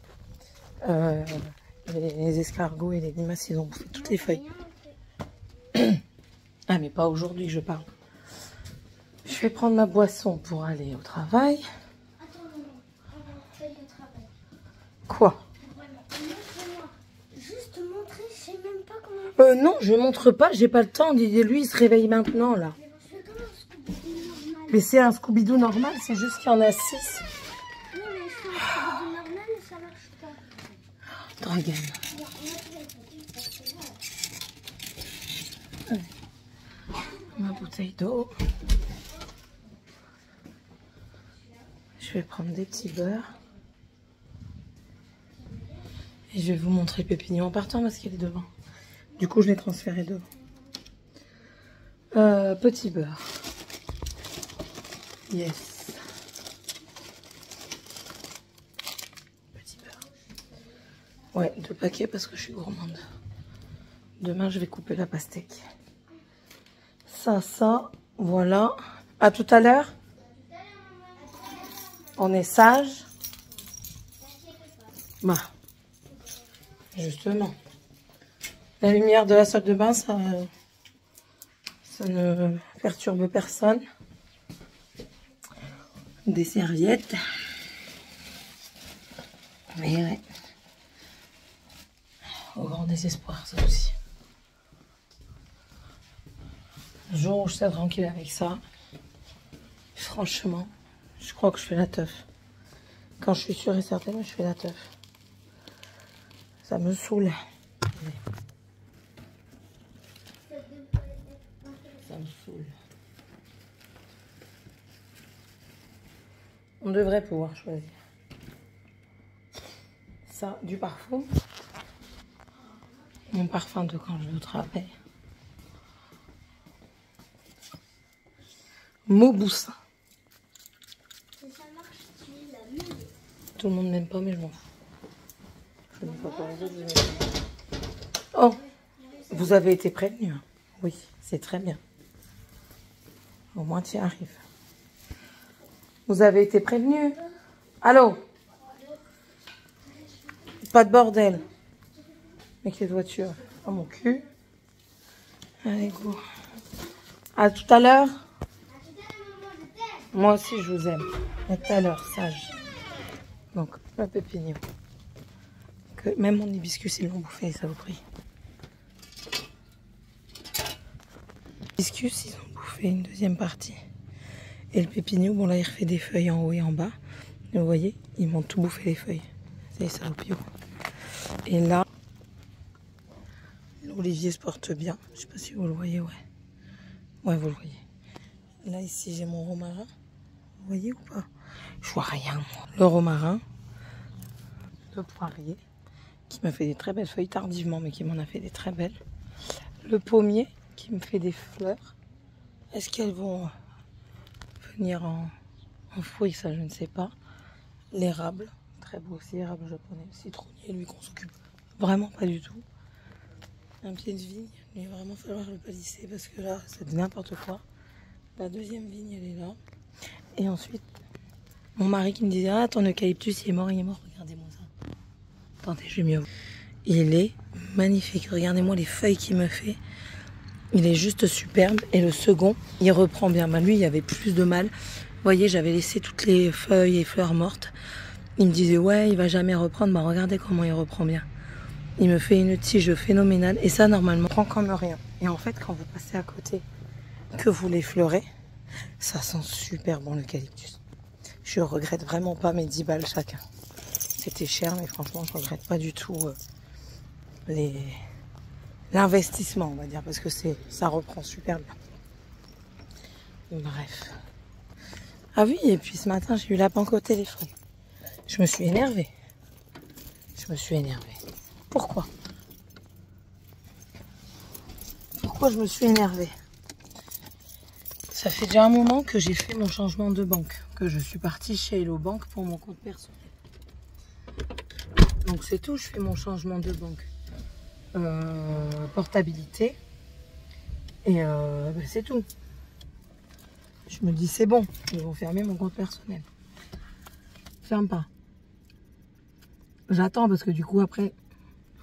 Les escargots et les limaces, ils ont bouffé toutes les feuilles. Ah, mais pas aujourd'hui, je parle. Je vais prendre ma boisson pour aller au travail. Attends, non, avant de faire le travail. Quoi? Juste montrer, je sais même pas comment... Non, je montre pas, j'ai pas le temps. Lui, il se réveille maintenant, là. Mais c'est un Scooby-Doo normal, c'est juste qu'il y en a 6. Oui, mais je fais un Scooby-Doo normal, mais ça marche pas. Dragon. Ma bouteille d'eau. Je vais prendre des petits beurres. Et je vais vous montrer le pépignon en partant parce qu'il est devant. Du coup, je l'ai transféré devant. Petit beurre. Yes. Petit beurre. Ouais, 2 paquets parce que je suis gourmande. Demain, je vais couper la pastèque. Ça, voilà. À tout à l'heure. On est sage. Bah, justement. La lumière de la salle de bain, ça ne perturbe personne. Des serviettes. Mais ouais. Au grand désespoir, ça aussi. Le jour où je serai tranquille avec ça, franchement, je crois que je fais la teuf. Quand je suis sûre et certaine, je fais la teuf. Ça me saoule. Ça me saoule. On devrait pouvoir choisir. Ça, du parfum. Mon parfum de quand je vais au travail. Mauboussin. Tout le monde n'aime pas, mais je m'en fous. Je n'aime pas pour les autres, je n'aime pas. Oh, vous avez été prévenu. Oui, c'est très bien. Au moins, tu y arrives. Vous avez été prévenu. Allô? Pas de bordel. Avec les voitures. Oh mon cul. Allez, go. À tout à l'heure. Moi aussi, je vous aime. À tout à l'heure, sage. Donc, le pépinier. Que même mon hibiscus, ils l'ont bouffé, ça vous prie. Hibiscus, ils ont bouffé une deuxième partie. Et le pépinier, bon là, il refait des feuilles en haut et en bas. Et vous voyez, ils m'ont tout bouffé les feuilles. C'est ça au pio. Et là, l'olivier se porte bien. Je sais pas si vous le voyez, ouais. Ouais, vous le voyez. Là, ici, j'ai mon romarin. Vous voyez ou pas? Je vois rien, moi. Le romarin, le poirier, qui m'a fait des très belles feuilles tardivement, mais qui m'en a fait des très belles. Le pommier, qui me fait des fleurs. Est-ce qu'elles vont venir en fruits? Ça, je ne sais pas. L'érable, très beau aussi, érable japonais. Le citronnier, lui, qu'on s'occupe vraiment pas du tout. Un pied de vigne, il va vraiment falloir le palisser parce que là, c'est n'importe quoi. La deuxième vigne, elle est là. Et ensuite, mon mari qui me disait, ah, ton eucalyptus, il est mort. Regardez-moi ça. Attendez, je vais mieux. Il est magnifique. Regardez-moi les feuilles qu'il me fait. Il est juste superbe. Et le second, il reprend bien. Bah, lui, il y avait plus de mal. Vous voyez, j'avais laissé toutes les feuilles et fleurs mortes. Il me disait, ouais, il va jamais reprendre. Bah, regardez comment il reprend bien. Il me fait une tige phénoménale. Et ça, normalement, prend comme rien. Et en fait, quand vous passez à côté, que vous l'effleurez, ça sent super bon l'eucalyptus. Je regrette vraiment pas mes 10 balles chacun. C'était cher, mais franchement, je regrette pas du tout l'investissement, on va dire, parce que ça reprend super bien. Bref. Ah oui, et puis ce matin, j'ai eu la banque au téléphone. Je me suis énervée. Pourquoi? Pourquoi je me suis énervée? Ça fait déjà un moment que j'ai fait mon changement de banque, que je suis partie chez Hello Bank pour mon compte personnel. Donc c'est tout, je fais mon changement de banque. Portabilité. Et c'est tout. Je me dis c'est bon, ils vont fermer mon compte personnel. Ferme pas. J'attends parce que du coup après,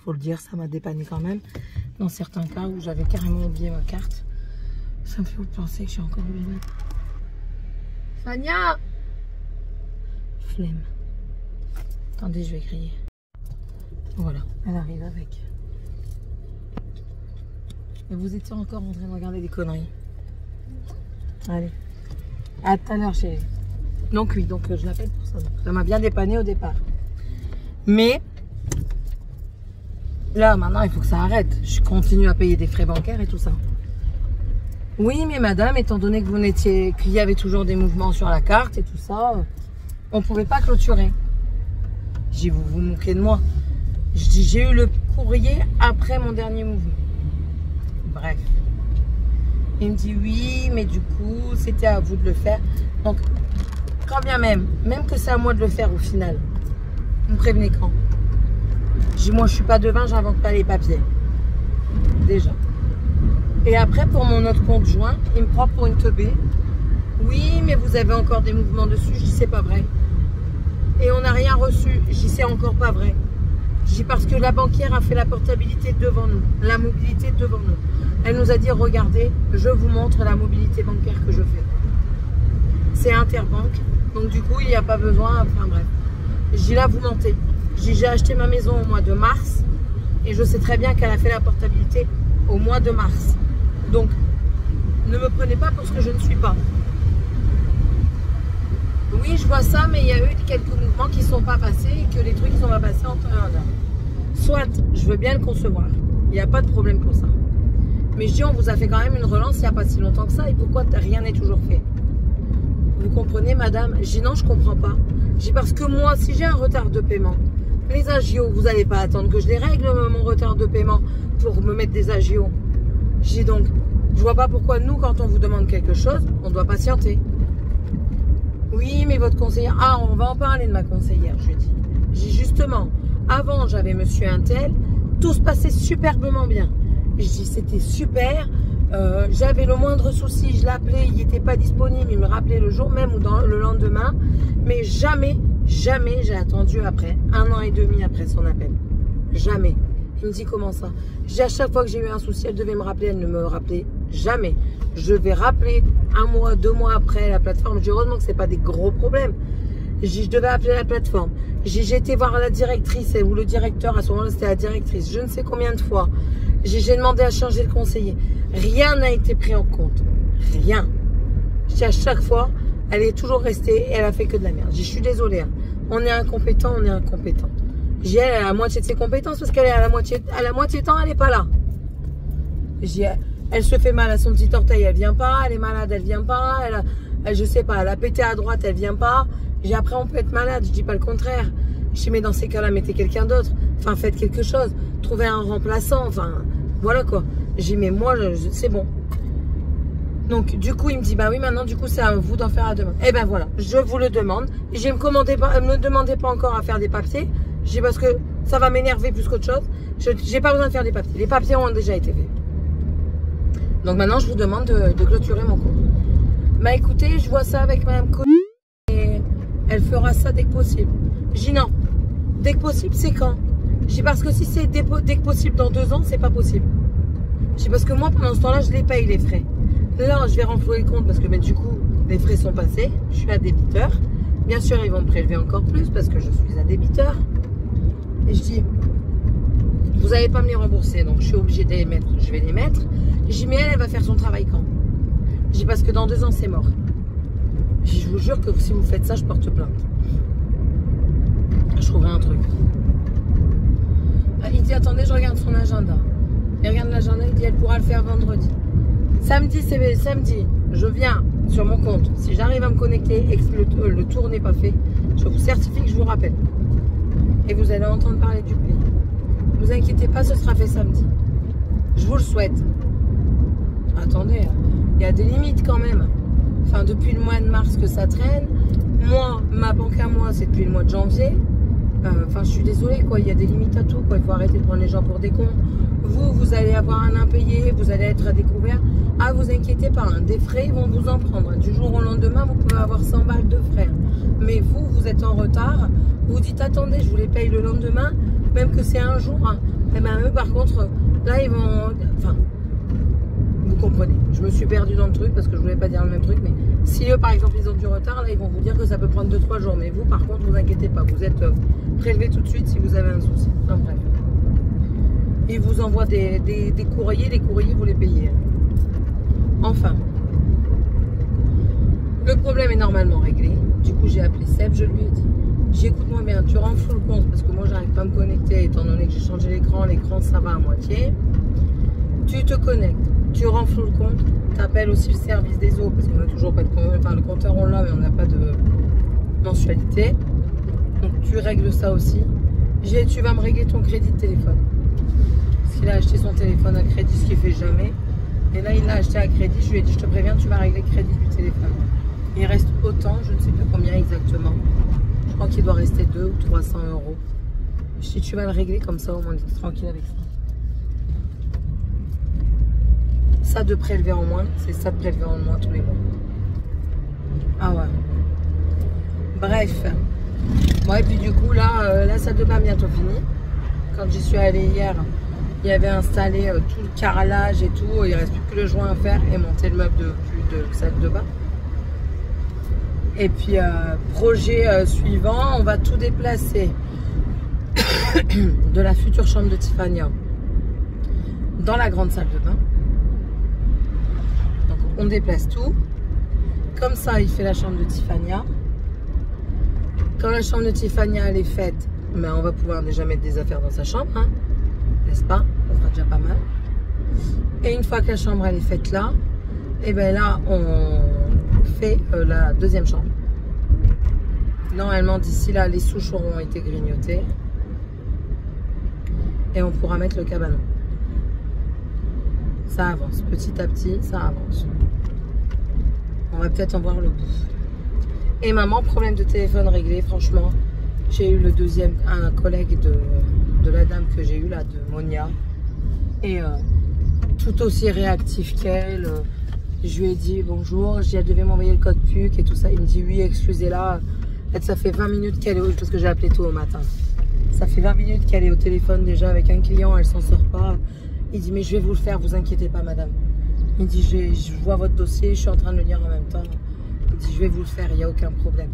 faut le dire, ça m'a dépanné quand même. Dans certains cas où j'avais carrément oublié ma carte. Ça me fait penser que j'ai encore oublié ma carte. Fania! Flemme. Attendez, je vais crier. Voilà, elle arrive avec. Et vous étiez encore en train de regarder des conneries. Allez. À tout à l'heure, chérie. Donc oui, donc je l'appelle pour ça. Ça m'a bien dépanné au départ. Mais là, maintenant, il faut que ça arrête. Je continue à payer des frais bancaires et tout ça. Oui, mais madame, étant donné que vous n'étiez, qu'il y avait toujours des mouvements sur la carte et tout ça, on ne pouvait pas clôturer. J'ai dit, vous vous moquez de moi. Je dis, j'ai eu le courrier après mon dernier mouvement. Bref. Il me dit oui, mais du coup, c'était à vous de le faire. Donc, quand bien même que c'est à moi de le faire au final, vous me prévenez quand? Je dis, moi, je suis pas devin, j'invente pas les papiers. Déjà. Et après, pour mon autre conjoint, il me prend pour une teubée. Oui, mais vous avez encore des mouvements dessus. Je dis, c'est pas vrai. Et on n'a rien reçu. Je dis, c'est encore pas vrai. Je dis, parce que la banquière a fait la portabilité devant nous, la mobilité devant nous. Elle nous a dit, regardez, je vous montre la mobilité bancaire que je fais. C'est interbanque. Donc du coup, il n'y a pas besoin, enfin bref. Je dis, là, vous mentez. Je dis, j'ai acheté ma maison au mois de mars. Et je sais très bien qu'elle a fait la portabilité au mois de mars. Donc, ne me prenez pas pour ce que je ne suis pas. Oui, je vois ça, mais il y a eu quelques mouvements qui ne sont pas passés et que les trucs ne sont pas passés en temps et en heure. Soit, je veux bien le concevoir. Il n'y a pas de problème pour ça. Mais je dis, on vous a fait quand même une relance il n'y a pas si longtemps que ça. Et pourquoi rien n'est toujours fait? Vous comprenez, madame? Je dis, non, je ne comprends pas. Je dis, parce que moi, si j'ai un retard de paiement, les agios, vous n'allez pas attendre que je les règle, mon retard de paiement, pour me mettre des agios. Je dis donc, je vois pas pourquoi nous, quand on vous demande quelque chose, on doit patienter. Oui, mais votre conseillère... Ah, on va en parler de ma conseillère, je dis. Je dis justement, avant, j'avais monsieur Untel, tout se passait superbement bien. Je dis, c'était super, j'avais le moindre souci, je l'appelais, il n'était pas disponible, il me rappelait le jour même ou le lendemain, mais jamais j'ai attendu après, 1 an et demi après son appel. Jamais. Il me dit, comment ça? J'ai à chaque fois que j'ai eu un souci, elle devait me rappeler, elle ne me rappelait jamais. Je vais rappeler 1 mois, 2 mois après la plateforme. Je dis, heureusement que ce n'est pas des gros problèmes. Je devais appeler la plateforme. J'ai été voir la directrice ou le directeur, à ce moment-là c'était la directrice, je ne sais combien de fois. J'ai demandé à changer de conseiller. Rien n'a été pris en compte. Rien. Je dis, à chaque fois, elle est toujours restée et elle a fait que de la merde. Je dis, je suis désolée. Hein. On est incompétent, on est incompétent. Je dis, elle a la moitié de ses compétences parce qu'elle est à la moitié temps, elle n'est pas là. Je dis, elle se fait mal à son petit orteil, elle vient pas. Elle est malade, elle vient pas. Je sais pas, elle a pété à droite, elle vient pas. Je dis, après, on peut être malade. Je dis pas le contraire. Je dis, mais dans ces cas-là, mettez quelqu'un d'autre. Enfin, faites quelque chose. Trouvez un remplaçant. Enfin, voilà quoi. Je dis, mais moi, c'est bon. Donc, du coup, il me dit, bah oui, maintenant, du coup, c'est à vous d'en faire à demain. Eh ben voilà, je vous le demande. Je me demandez pas encore à faire des papiers. Je dis, parce que ça va m'énerver plus qu'autre chose. J'ai pas besoin de faire des papiers. Les papiers ont déjà été faits. Donc maintenant, je vous demande de clôturer mon compte. Bah écoutez, je vois ça avec Madame Conny et elle fera ça dès que possible. Je dis non. Dès que possible, c'est quand? Je dis parce que si c'est dès que possible dans 2 ans, c'est pas possible. Je dis parce que moi, pendant ce temps-là, je les paye les frais. Là, je vais renflouer le compte parce que du coup, les frais sont passés. Je suis à débiteur. Bien sûr, ils vont me prélever encore plus parce que je suis à débiteur. Et je dis, vous n'allez pas me les rembourser, donc je suis obligée de les mettre. Je vais les mettre. Je dis, mais elle va faire son travail quand? Je dis, parce que dans 2 ans, c'est mort. Je dis, je vous jure que si vous faites ça, je porte plainte. Je trouverai un truc. Il dit, attendez, je regarde son agenda. Il regarde l'agenda, il dit, elle pourra le faire vendredi. Samedi, c'est samedi. Je viens sur mon compte. Si j'arrive à me connecter et que le tour n'est pas fait, je vous certifie que je vous rappelle. Et vous allez entendre parler du pli. Ne vous inquiétez pas, ce sera fait samedi. Je vous le souhaite. Attendez, il y a des limites quand même. Enfin, depuis le mois de mars que ça traîne. Moi, ma banque à moi, c'est depuis le mois de janvier. Enfin, je suis désolée, quoi. Il y a des limites à tout, quoi. Il faut arrêter de prendre les gens pour des cons. Vous allez avoir un impayé, vous allez être à découvert. Ah, vous inquiétez pas, hein. Des frais, ils vont vous en prendre. Du jour au lendemain, vous pouvez avoir 100 balles de frais. Mais vous êtes en retard. Vous dites, attendez, je vous les paye le lendemain, même que c'est un jour. Hein. Et bien, eux, par contre, là, ils vont... Enfin, vous comprenez. Je me suis perdue dans le truc parce que je voulais pas dire le même truc. Mais si eux, par exemple, ils ont du retard, là, ils vont vous dire que ça peut prendre 2-3 jours. Mais vous, par contre, vous inquiétez pas. Vous êtes prélevé tout de suite si vous avez un souci. Enfin, bref. Ils vous envoient des courriers. Les courriers, vous les payez. Enfin. Le problème est normalement réglé. Du coup, j'ai appelé Seb, je lui ai dit, écoute-moi bien, tu renfloues le compte parce que moi, j'arrive pas à me connecter étant donné que j'ai changé l'écran. L'écran, ça va à moitié. Tu te connectes, tu renfloues le compte, tu appelles aussi le service des eaux parce qu'on n'a toujours pas de... Enfin, le compteur, on l'a, mais on n'a pas de mensualité. Donc, tu règles ça aussi. Tu vas me régler ton crédit de téléphone. Parce qu'il a acheté son téléphone à crédit, ce qu'il fait jamais. Et là, il l'a acheté à crédit. Je lui ai dit, je te préviens, tu vas régler le crédit du téléphone. Il reste autant, je ne sais plus combien exactement. Je crois qu'il doit rester 200 ou 300 euros. Je dis, tu vas le régler comme ça, au moins, tu es tranquille avec ça. Ça de prélever en moins, c'est ça de prélever en moins tous les mois. Ah ouais. Bref. Bon, et puis du coup, là, la salle de bain bientôt finie. Quand j'y suis allée hier, il y avait installé tout le carrelage et tout. Il ne reste plus que le joint à faire et monter le meuble de salle de bain. Et puis, projet suivant, on va tout déplacer de la future chambre de Tiffania dans la grande salle de bain. Donc, on déplace tout. Comme ça, il fait la chambre de Tiffania. Quand la chambre de Tiffania elle est faite, ben, on va pouvoir déjà mettre des affaires dans sa chambre, hein, n'est-ce pas? Ça sera déjà pas mal. Et une fois que la chambre elle est faite là, et ben là, on fait la deuxième chambre. Normalement, d'ici là, les souches auront été grignotées. Et on pourra mettre le cabanon. Ça avance, petit à petit, ça avance. On va peut-être en voir le bout. Et maman, problème de téléphone réglé, franchement. J'ai eu le deuxième, un collègue de la dame que j'ai eu là, de Monia. Et tout aussi réactif qu'elle. Je lui ai dit bonjour, elle devait m'envoyer le code PUC et tout ça. Il me dit oui, excusez-la. Ça fait 20 minutes qu'elle est parce que j'ai appelé tôt au matin. Ça fait 20 minutes qu'elle est au téléphone déjà avec un client, elle s'en sort pas. Il dit mais je vais vous le faire, vous inquiétez pas madame. Il dit je vois votre dossier, je suis en train de le lire en même temps. Il dit je vais vous le faire, il n'y a aucun problème.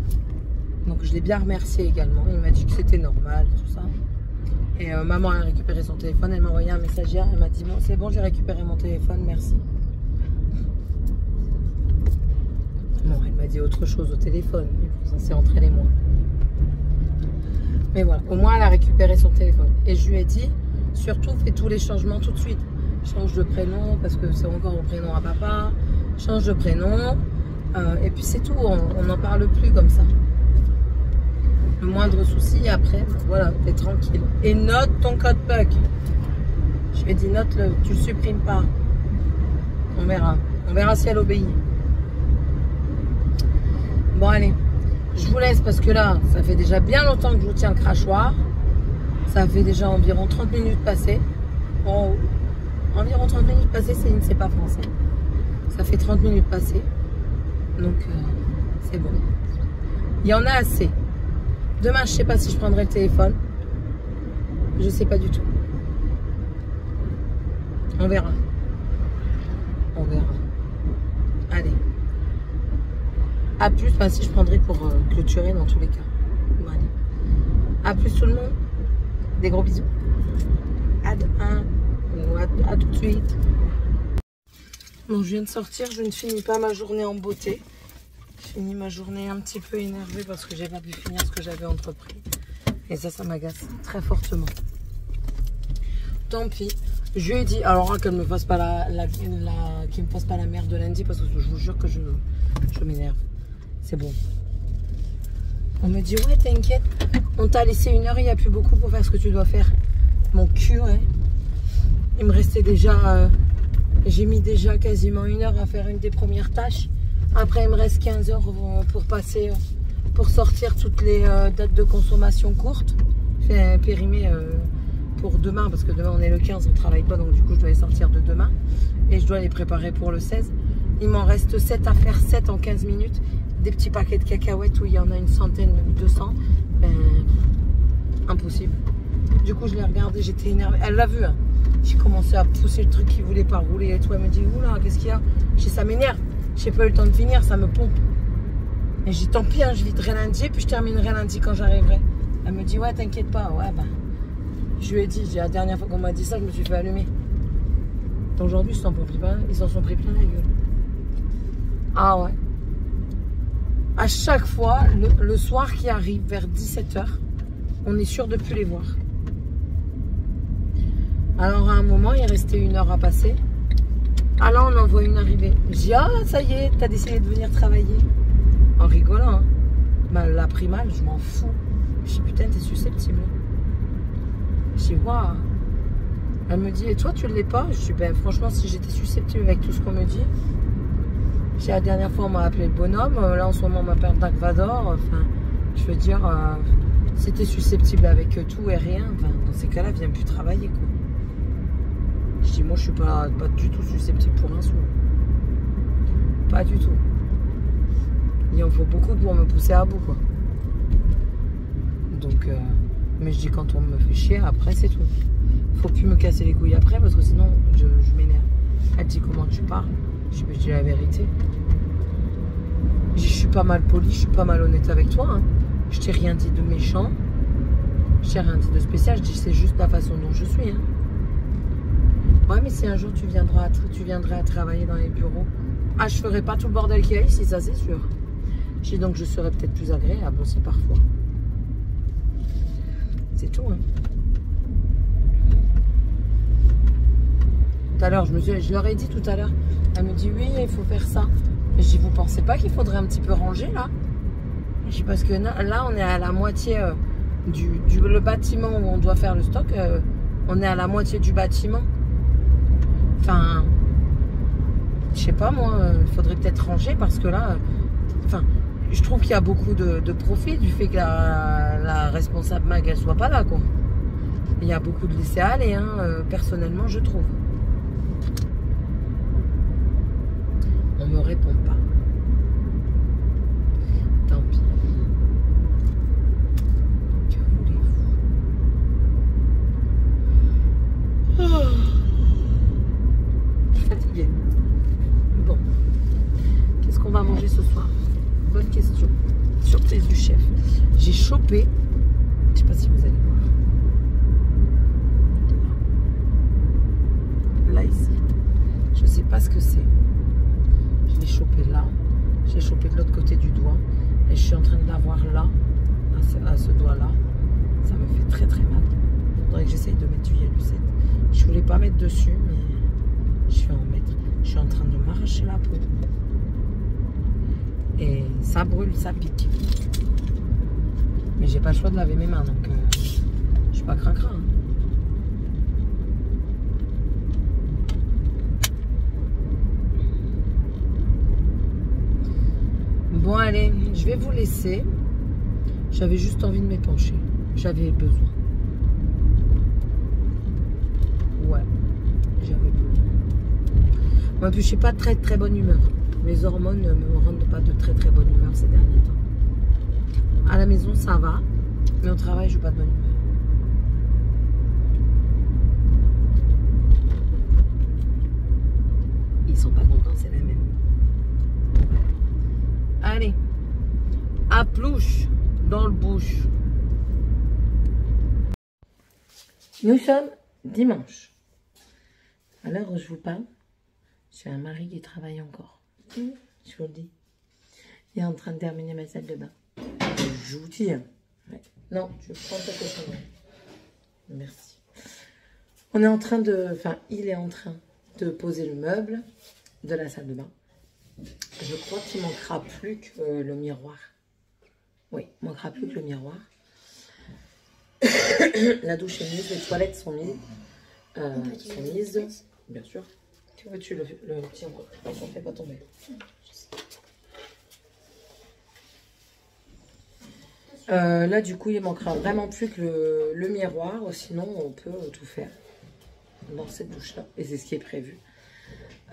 Donc je l'ai bien remercié également. Il m'a dit que c'était normal, tout ça. Et maman a récupéré son téléphone, elle m'a envoyé un message hier, elle m'a dit bon c'est bon, j'ai récupéré mon téléphone, merci. Non, elle m'a dit autre chose au téléphone, ça c'est entre elle et moi. Mais voilà, au moins elle a récupéré son téléphone. Et je lui ai dit, surtout fais tous les changements tout de suite. Change de prénom, parce que c'est encore au prénom à papa. Change de prénom. Et puis c'est tout, on n'en parle plus comme ça. Le moindre souci, après, voilà, t'es tranquille. Et note ton code PUC. Je lui ai dit, note-le, tu le supprimes pas. On verra. On verra si elle obéit. Bon, allez. Je vous laisse parce que là, ça fait déjà bien longtemps que je vous tiens le crachoir. Ça fait déjà environ 30 minutes passées. Bon, environ 30 minutes passées, c'est pas français. Ça fait 30 minutes passées. Donc, c'est bon. Il y en a assez. Demain, je sais pas si je prendrai le téléphone. Je sais pas du tout. On verra. On verra. Allez. A plus, enfin si je prendrai pour clôturer dans tous les cas. Bon, allez. A plus tout le monde. Des gros bisous. À demain. Ou à tout de suite. Bon, je viens de sortir, je ne finis pas ma journée en beauté. Je finis ma journée un petit peu énervée parce que j'ai pas pu finir ce que j'avais entrepris. Et ça m'agace très fortement. Tant pis. Je lui ai dit, alors qu'elle me fasse pas qu'il me fasse pas la merde de lundi parce que je vous jure que je m'énerve. C'est bon. On me dit, ouais, t'inquiète, on t'a laissé 1 heure, il n'y a plus beaucoup pour faire ce que tu dois faire. Mon cul, ouais. Il me restait déjà, j'ai mis déjà quasiment 1 heure à faire une des premières tâches. Après, il me reste 15 heures pour passer, pour sortir toutes les dates de consommation courtes. Fait périmer pour demain, parce que demain on est le 15, on ne travaille pas, donc du coup je dois les sortir de demain. Et je dois les préparer pour le 16. Il m'en reste 7 à faire, 7 en 15 minutes. Des petits paquets de cacahuètes où il y en a une centaine ou 200. Ben, impossible. Du coup, je l'ai regardé, j'étais énervée. Elle l'a vu, hein. J'ai commencé à pousser le truc qui voulait pas rouler et tout. Elle me dit, oula, qu'est-ce qu'il y a? J'ai dit, ça m'énerve. J'ai pas eu le temps de finir, ça me pompe. Et j'ai dit, tant pis, hein, je viderai lundi, puis je terminerai lundi quand j'arriverai. Elle me dit, ouais, t'inquiète pas. Ouais, bah. Je lui ai dit, la dernière fois qu'on m'a dit ça, je me suis fait allumer. Aujourd'hui, ils s'en sont pris plein la gueule. Ah ouais. À chaque fois, le soir qui arrive vers 17 h, on est sûr de ne plus les voir. Alors à un moment, il restait 1 heure à passer. Ah là, on en voit une arriver. Je dis, ah ça y est, t'as décidé de venir travailler. En rigolant, hein. Bah, elle l'a pris mal, je m'en fous. Je dis, putain, t'es susceptible. Je dis, waouh. Elle me dit, et toi tu ne l'es pas? Je dis, ben franchement, si j'étais susceptible avec tout ce qu'on me dit. La dernière fois, on m'a appelé le bonhomme. Là, en ce moment, on m'appelle Dark Vador. Enfin, je veux dire, si t'es susceptible avec tout et rien, enfin, dans ces cas-là, viens plus travailler, quoi. Je dis, moi, je suis pas du tout susceptible pour un sou. Pas du tout. Il en faut beaucoup pour me pousser à bout, quoi. Donc, mais je dis, quand on me fait chier, après, c'est tout. Faut plus me casser les couilles après, parce que sinon, je m'énerve. Elle dit, comment tu parles? Je dis la vérité. Je suis pas mal poli, je suis pas mal honnête avec toi. Hein. Je t'ai rien dit de méchant. Je t'ai rien dit de spécial. Je dis c'est juste la façon dont je suis. Hein. Ouais, mais si un jour tu viendrais à travailler dans les bureaux, ah, je ferai pas tout le bordel qu'il y a ici, ça c'est sûr. Je dis donc je serais peut-être plus agréable aussi parfois. C'est tout. Hein. Tout à l'heure, je leur ai dit tout à l'heure. Elle me dit oui, il faut faire ça. Je dis, vous pensez pas qu'il faudrait un petit peu ranger là? Je dis parce que là, on est à la moitié le bâtiment où on doit faire le stock. On est à la moitié du bâtiment. Enfin, je sais pas moi, il faudrait peut-être ranger parce que là, enfin, je trouve qu'il y a beaucoup de profit du fait que la responsable Mag, elle soit pas là, quoi. Il y a beaucoup de laisser aller, hein, personnellement, je trouve. On me répond pas. Tant pis. Que voulez-vous? Oh. Je suis fatiguée. Bon. Qu'est-ce qu'on va manger ce soir? Bonne question. Surprise du chef. J'ai chopé. Je sais pas si vous allez voir. Là, ici. Je sais pas ce que c'est. Je l'ai chopé là, j'ai chopé de l'autre côté du doigt et je suis en train de l'avoir là, à ce doigt-là. Ça me fait très très mal. Il faudrait que j'essaye de mettre du Yalucette. Je voulais pas mettre dessus, mais je vais en mettre. Je suis en train de m'arracher la peau. Et ça brûle, ça pique. Mais j'ai pas le choix de laver mes mains, donc je suis pas cracra. Hein. Bon allez, je vais vous laisser. J'avais juste envie de m'épancher. J'avais besoin. Ouais, j'avais besoin. Moi, puis je suis pas de très très bonne humeur. Mes hormones ne me rendent pas de très très bonne humeur ces derniers temps. À la maison, ça va. Mais au travail, je suis pas de bonne humeur. Ils sont pas contents, c'est la même. Allez, à plouche dans le bouche. Nous sommes dimanche. À l'heure où je vous parle, j'ai un mari qui travaille encore. Je vous le dis. Il est en train de terminer ma salle de bain. Je vous dis. Ouais. Non, je prends ta cochon. Merci. On est en train de... Enfin, il est en train de poser le meuble de la salle de bain. Je crois qu'il manquera plus que le miroir. Oui, il manquera plus que le miroir. La douche est mise, les toilettes sont mises. Bien sûr. Tu veux-tu le tiens, on ne fait pas tomber. Là, du coup, il manquera vraiment plus que le miroir. Sinon, on peut tout faire dans cette douche-là. Et c'est ce qui est prévu.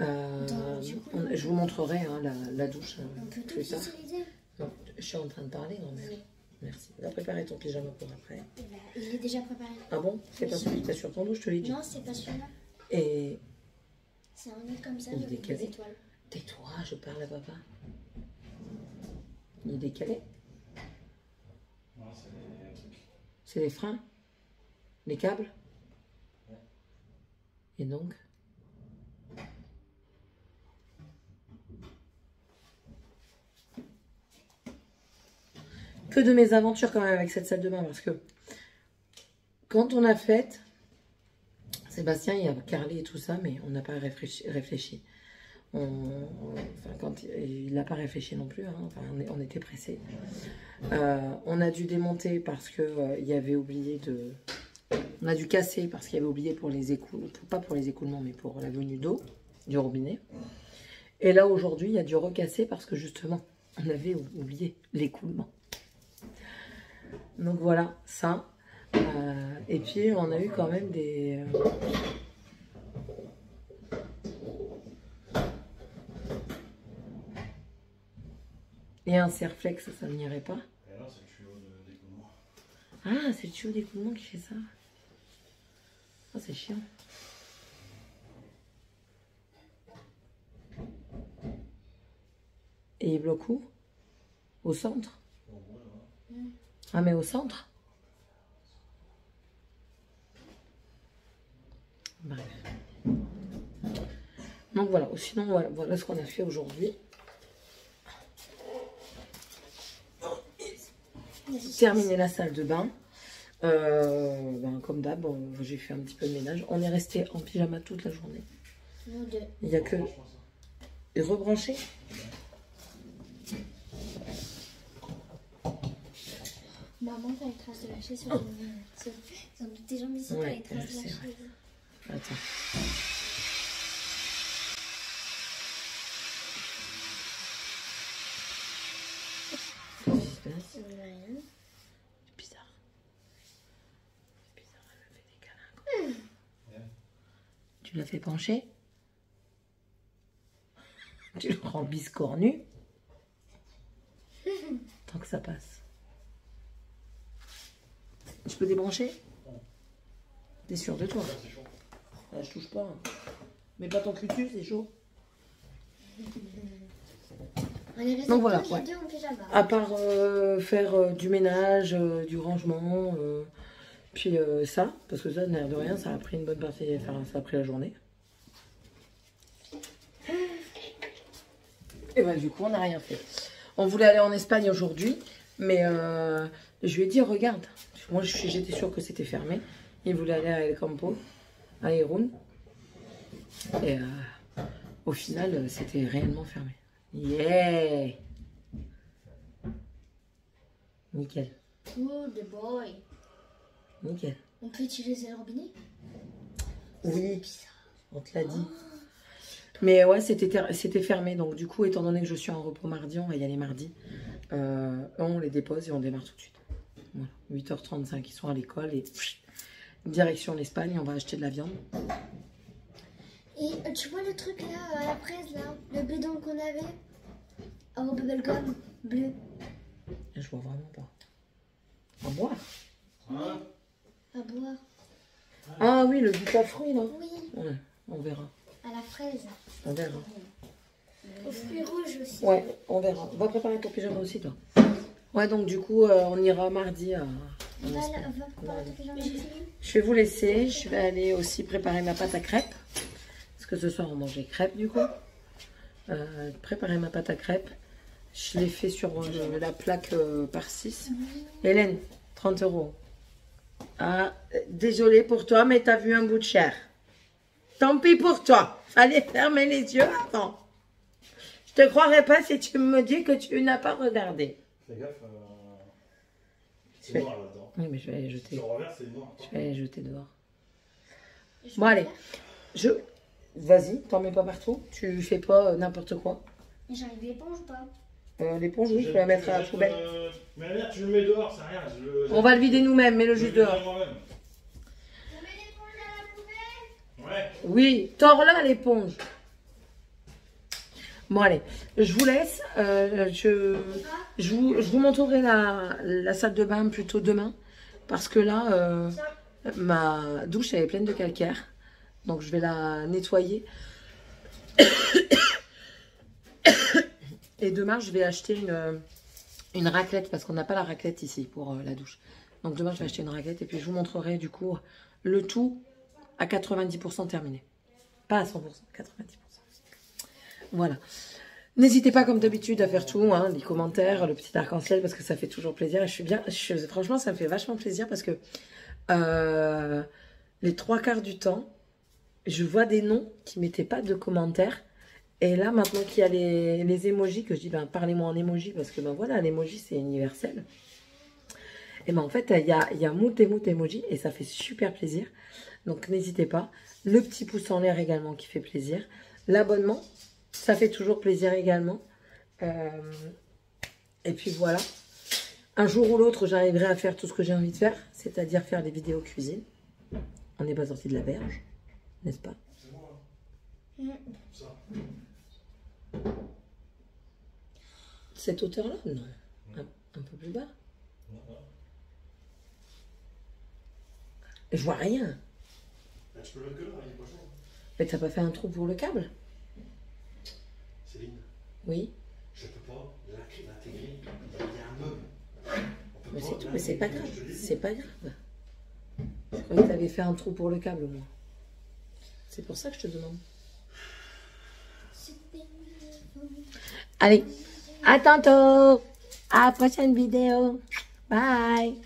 Je vous montrerai hein, la douche plus tard. Non, je suis en train de parler, grand-mère. Oui. Merci. Va préparer ton pyjama pour après. Il est déjà préparé. Ah bon? C'est pas celui que tu as sur ton dos, je te l'ai dit. Non, c'est pas celui-là. Et... C'est un autre comme ça, il est avec décalé. des étoiles. Tais-toi, je parle à papa. Il est décalé? Non, c'est les trucs. C'est les freins? Les câbles? Ouais. Et donc? Que de mes aventures quand même avec cette salle de bain, parce que quand on a fait, Sébastien, il a carrelé et tout ça, mais on n'a pas réfléchi. Enfin, quand il n'a pas réfléchi non plus, hein, enfin, on était pressés. On a dû démonter parce que il y avait oublié On a dû casser parce qu'il y avait oublié pour les écoulements, pas pour les écoulements, mais pour la venue d'eau du robinet. Et là, aujourd'hui, il y a dû recasser parce que justement, on avait oublié l'écoulement. Donc voilà, ça. Et puis, on a eu quand même des... Et un serflex, ça n'irait pas. Et là, c'est le tuyau d'écoulement. Ah, c'est le tuyau d'écoulement qui fait ça. Ah, c'est chiant. Et il bloque où? Au centre? Ah, mais au centre? Bref. Donc voilà, sinon voilà ce qu'on a fait aujourd'hui. Terminé la salle de bain. Comme d'hab, j'ai fait un petit peu de ménage. On est resté en pyjama toute la journée. Il n'y a que... Et rebranché. Maman, t'as les traces de la chaise sur tes jambes ici, t'as les traces de la chaise. Attends. C'est bizarre. C'est bizarre, elle me fait des câlins. Tu l'as fait pencher? Tu le rends biscornu? Tant que ça passe. Je peux débrancher? T'es sûr de toi? C'est chaud. Ah, je touche pas. Mais pas ton cutu, c'est chaud. On est restés Donc voilà, tous les deux en pyjama. À part faire du ménage, du rangement, puis ça, parce que ça, l'air de rien, ça a pris une bonne partie, ça a pris la journée. Et ben du coup, on n'a rien fait. On voulait aller en Espagne aujourd'hui, mais je lui ai dit, regarde, moi j'étais sûre que c'était fermé. Il voulait aller à El Campo, à Irún. Et au final, c'était réellement fermé. Yeah! Nickel. Good boy. Nickel. On peut utiliser le robinet? Oui, on te l'a dit. Mais ouais, c'était fermé. Donc du coup, étant donné que je suis en repos mardi, on va y aller mardi. On les dépose et on démarre tout de suite. Voilà. 8h35, ils sont à l'école et direction l'Espagne, on va acheter de la viande. Et tu vois le truc là, à la fraise là, le bidon qu'on avait au bubblegum bleu. Je vois vraiment pas. À boire? Hein? À boire. Ah oui, le but à fruits là. Oui, Ouais, on verra. à la fraise. On verra. Aux fruits rouges aussi. Ouais, on verra. On va préparer ton pyjama aussi, toi. Ouais, donc du coup, on ira mardi à... Va préparer ton pyjama aussi. Je vais vous laisser. Je vais aller aussi préparer ma pâte à crêpes. Parce que ce soir, on mangeait crêpes, du coup. Préparer ma pâte à crêpes. Je l'ai fait sur la plaque par 6. Hélène, 30 €. Ah, désolée pour toi, mais t'as vu un bout de chair. Tant pis pour toi. Fallait fermer les yeux avant. Je te croirais pas si tu me dis que tu n'as pas regardé. Fais gaffe, c'est noir là-dedans. Oui, mais je vais aller jeter. Sur le revers, c'est noir. Je vais aller jeter dehors. Bon, allez. Vas-y, t'en mets pas partout. Tu fais pas n'importe quoi. J'arrive l'éponge ou pas? L'éponge, oui, je peux la mettre à la poubelle. Mais merde, tu le mets dehors, c'est rien. On va le vider nous-mêmes, mets-le juste dehors. On met l'éponge à la poubelle? Ouais. Oui, tords-la l'éponge. Bon, allez, je vous laisse. Je vous montrerai la salle de bain plutôt demain. Parce que là, ma douche, elle est pleine de calcaire. Donc, je vais la nettoyer. Et demain, je vais acheter une raclette. Parce qu'on n'a pas la raclette ici pour la douche. Donc, demain, je vais acheter une raclette. Et puis, je vous montrerai du coup le tout à 90% terminé. Pas à 100%, 90%. Voilà. N'hésitez pas comme d'habitude à faire tout, hein, les commentaires, le petit arc-en-ciel parce que ça fait toujours plaisir. Et je suis bien, franchement, ça me fait vachement plaisir parce que les 3/4 du temps, je vois des noms qui ne mettaient pas de commentaires. Et là, maintenant qu'il y a les emojis, que je dis, ben, parlez-moi en emoji parce que ben voilà, l'emoji c'est universel. Et ben en fait, il y a moult emoji et ça fait super plaisir. Donc n'hésitez pas. Le petit pouce en l'air également qui fait plaisir. L'abonnement, ça fait toujours plaisir également. Et puis voilà. Un jour ou l'autre, j'arriverai à faire tout ce que j'ai envie de faire, c'est-à-dire faire des vidéos cuisine. On n'est pas sorti de la berge, n'est-ce pas? C'est moi. Ça. Cette hauteur-là? Non. Un peu plus bas. Je vois rien. Bah, tu peux le mettre que là, il est pas chaud. Mais t'as pas fait un trou pour le câble? Céline, Oui. je peux pas l'intégrer. Il y a un meuble. Mais c'est tout, mais c'est pas grave. C'est pas grave. Je croyais que t'avais fait un trou pour le câble, moi. C'est pour ça que je te demande. Allez, à tantôt. À la prochaine vidéo. Bye.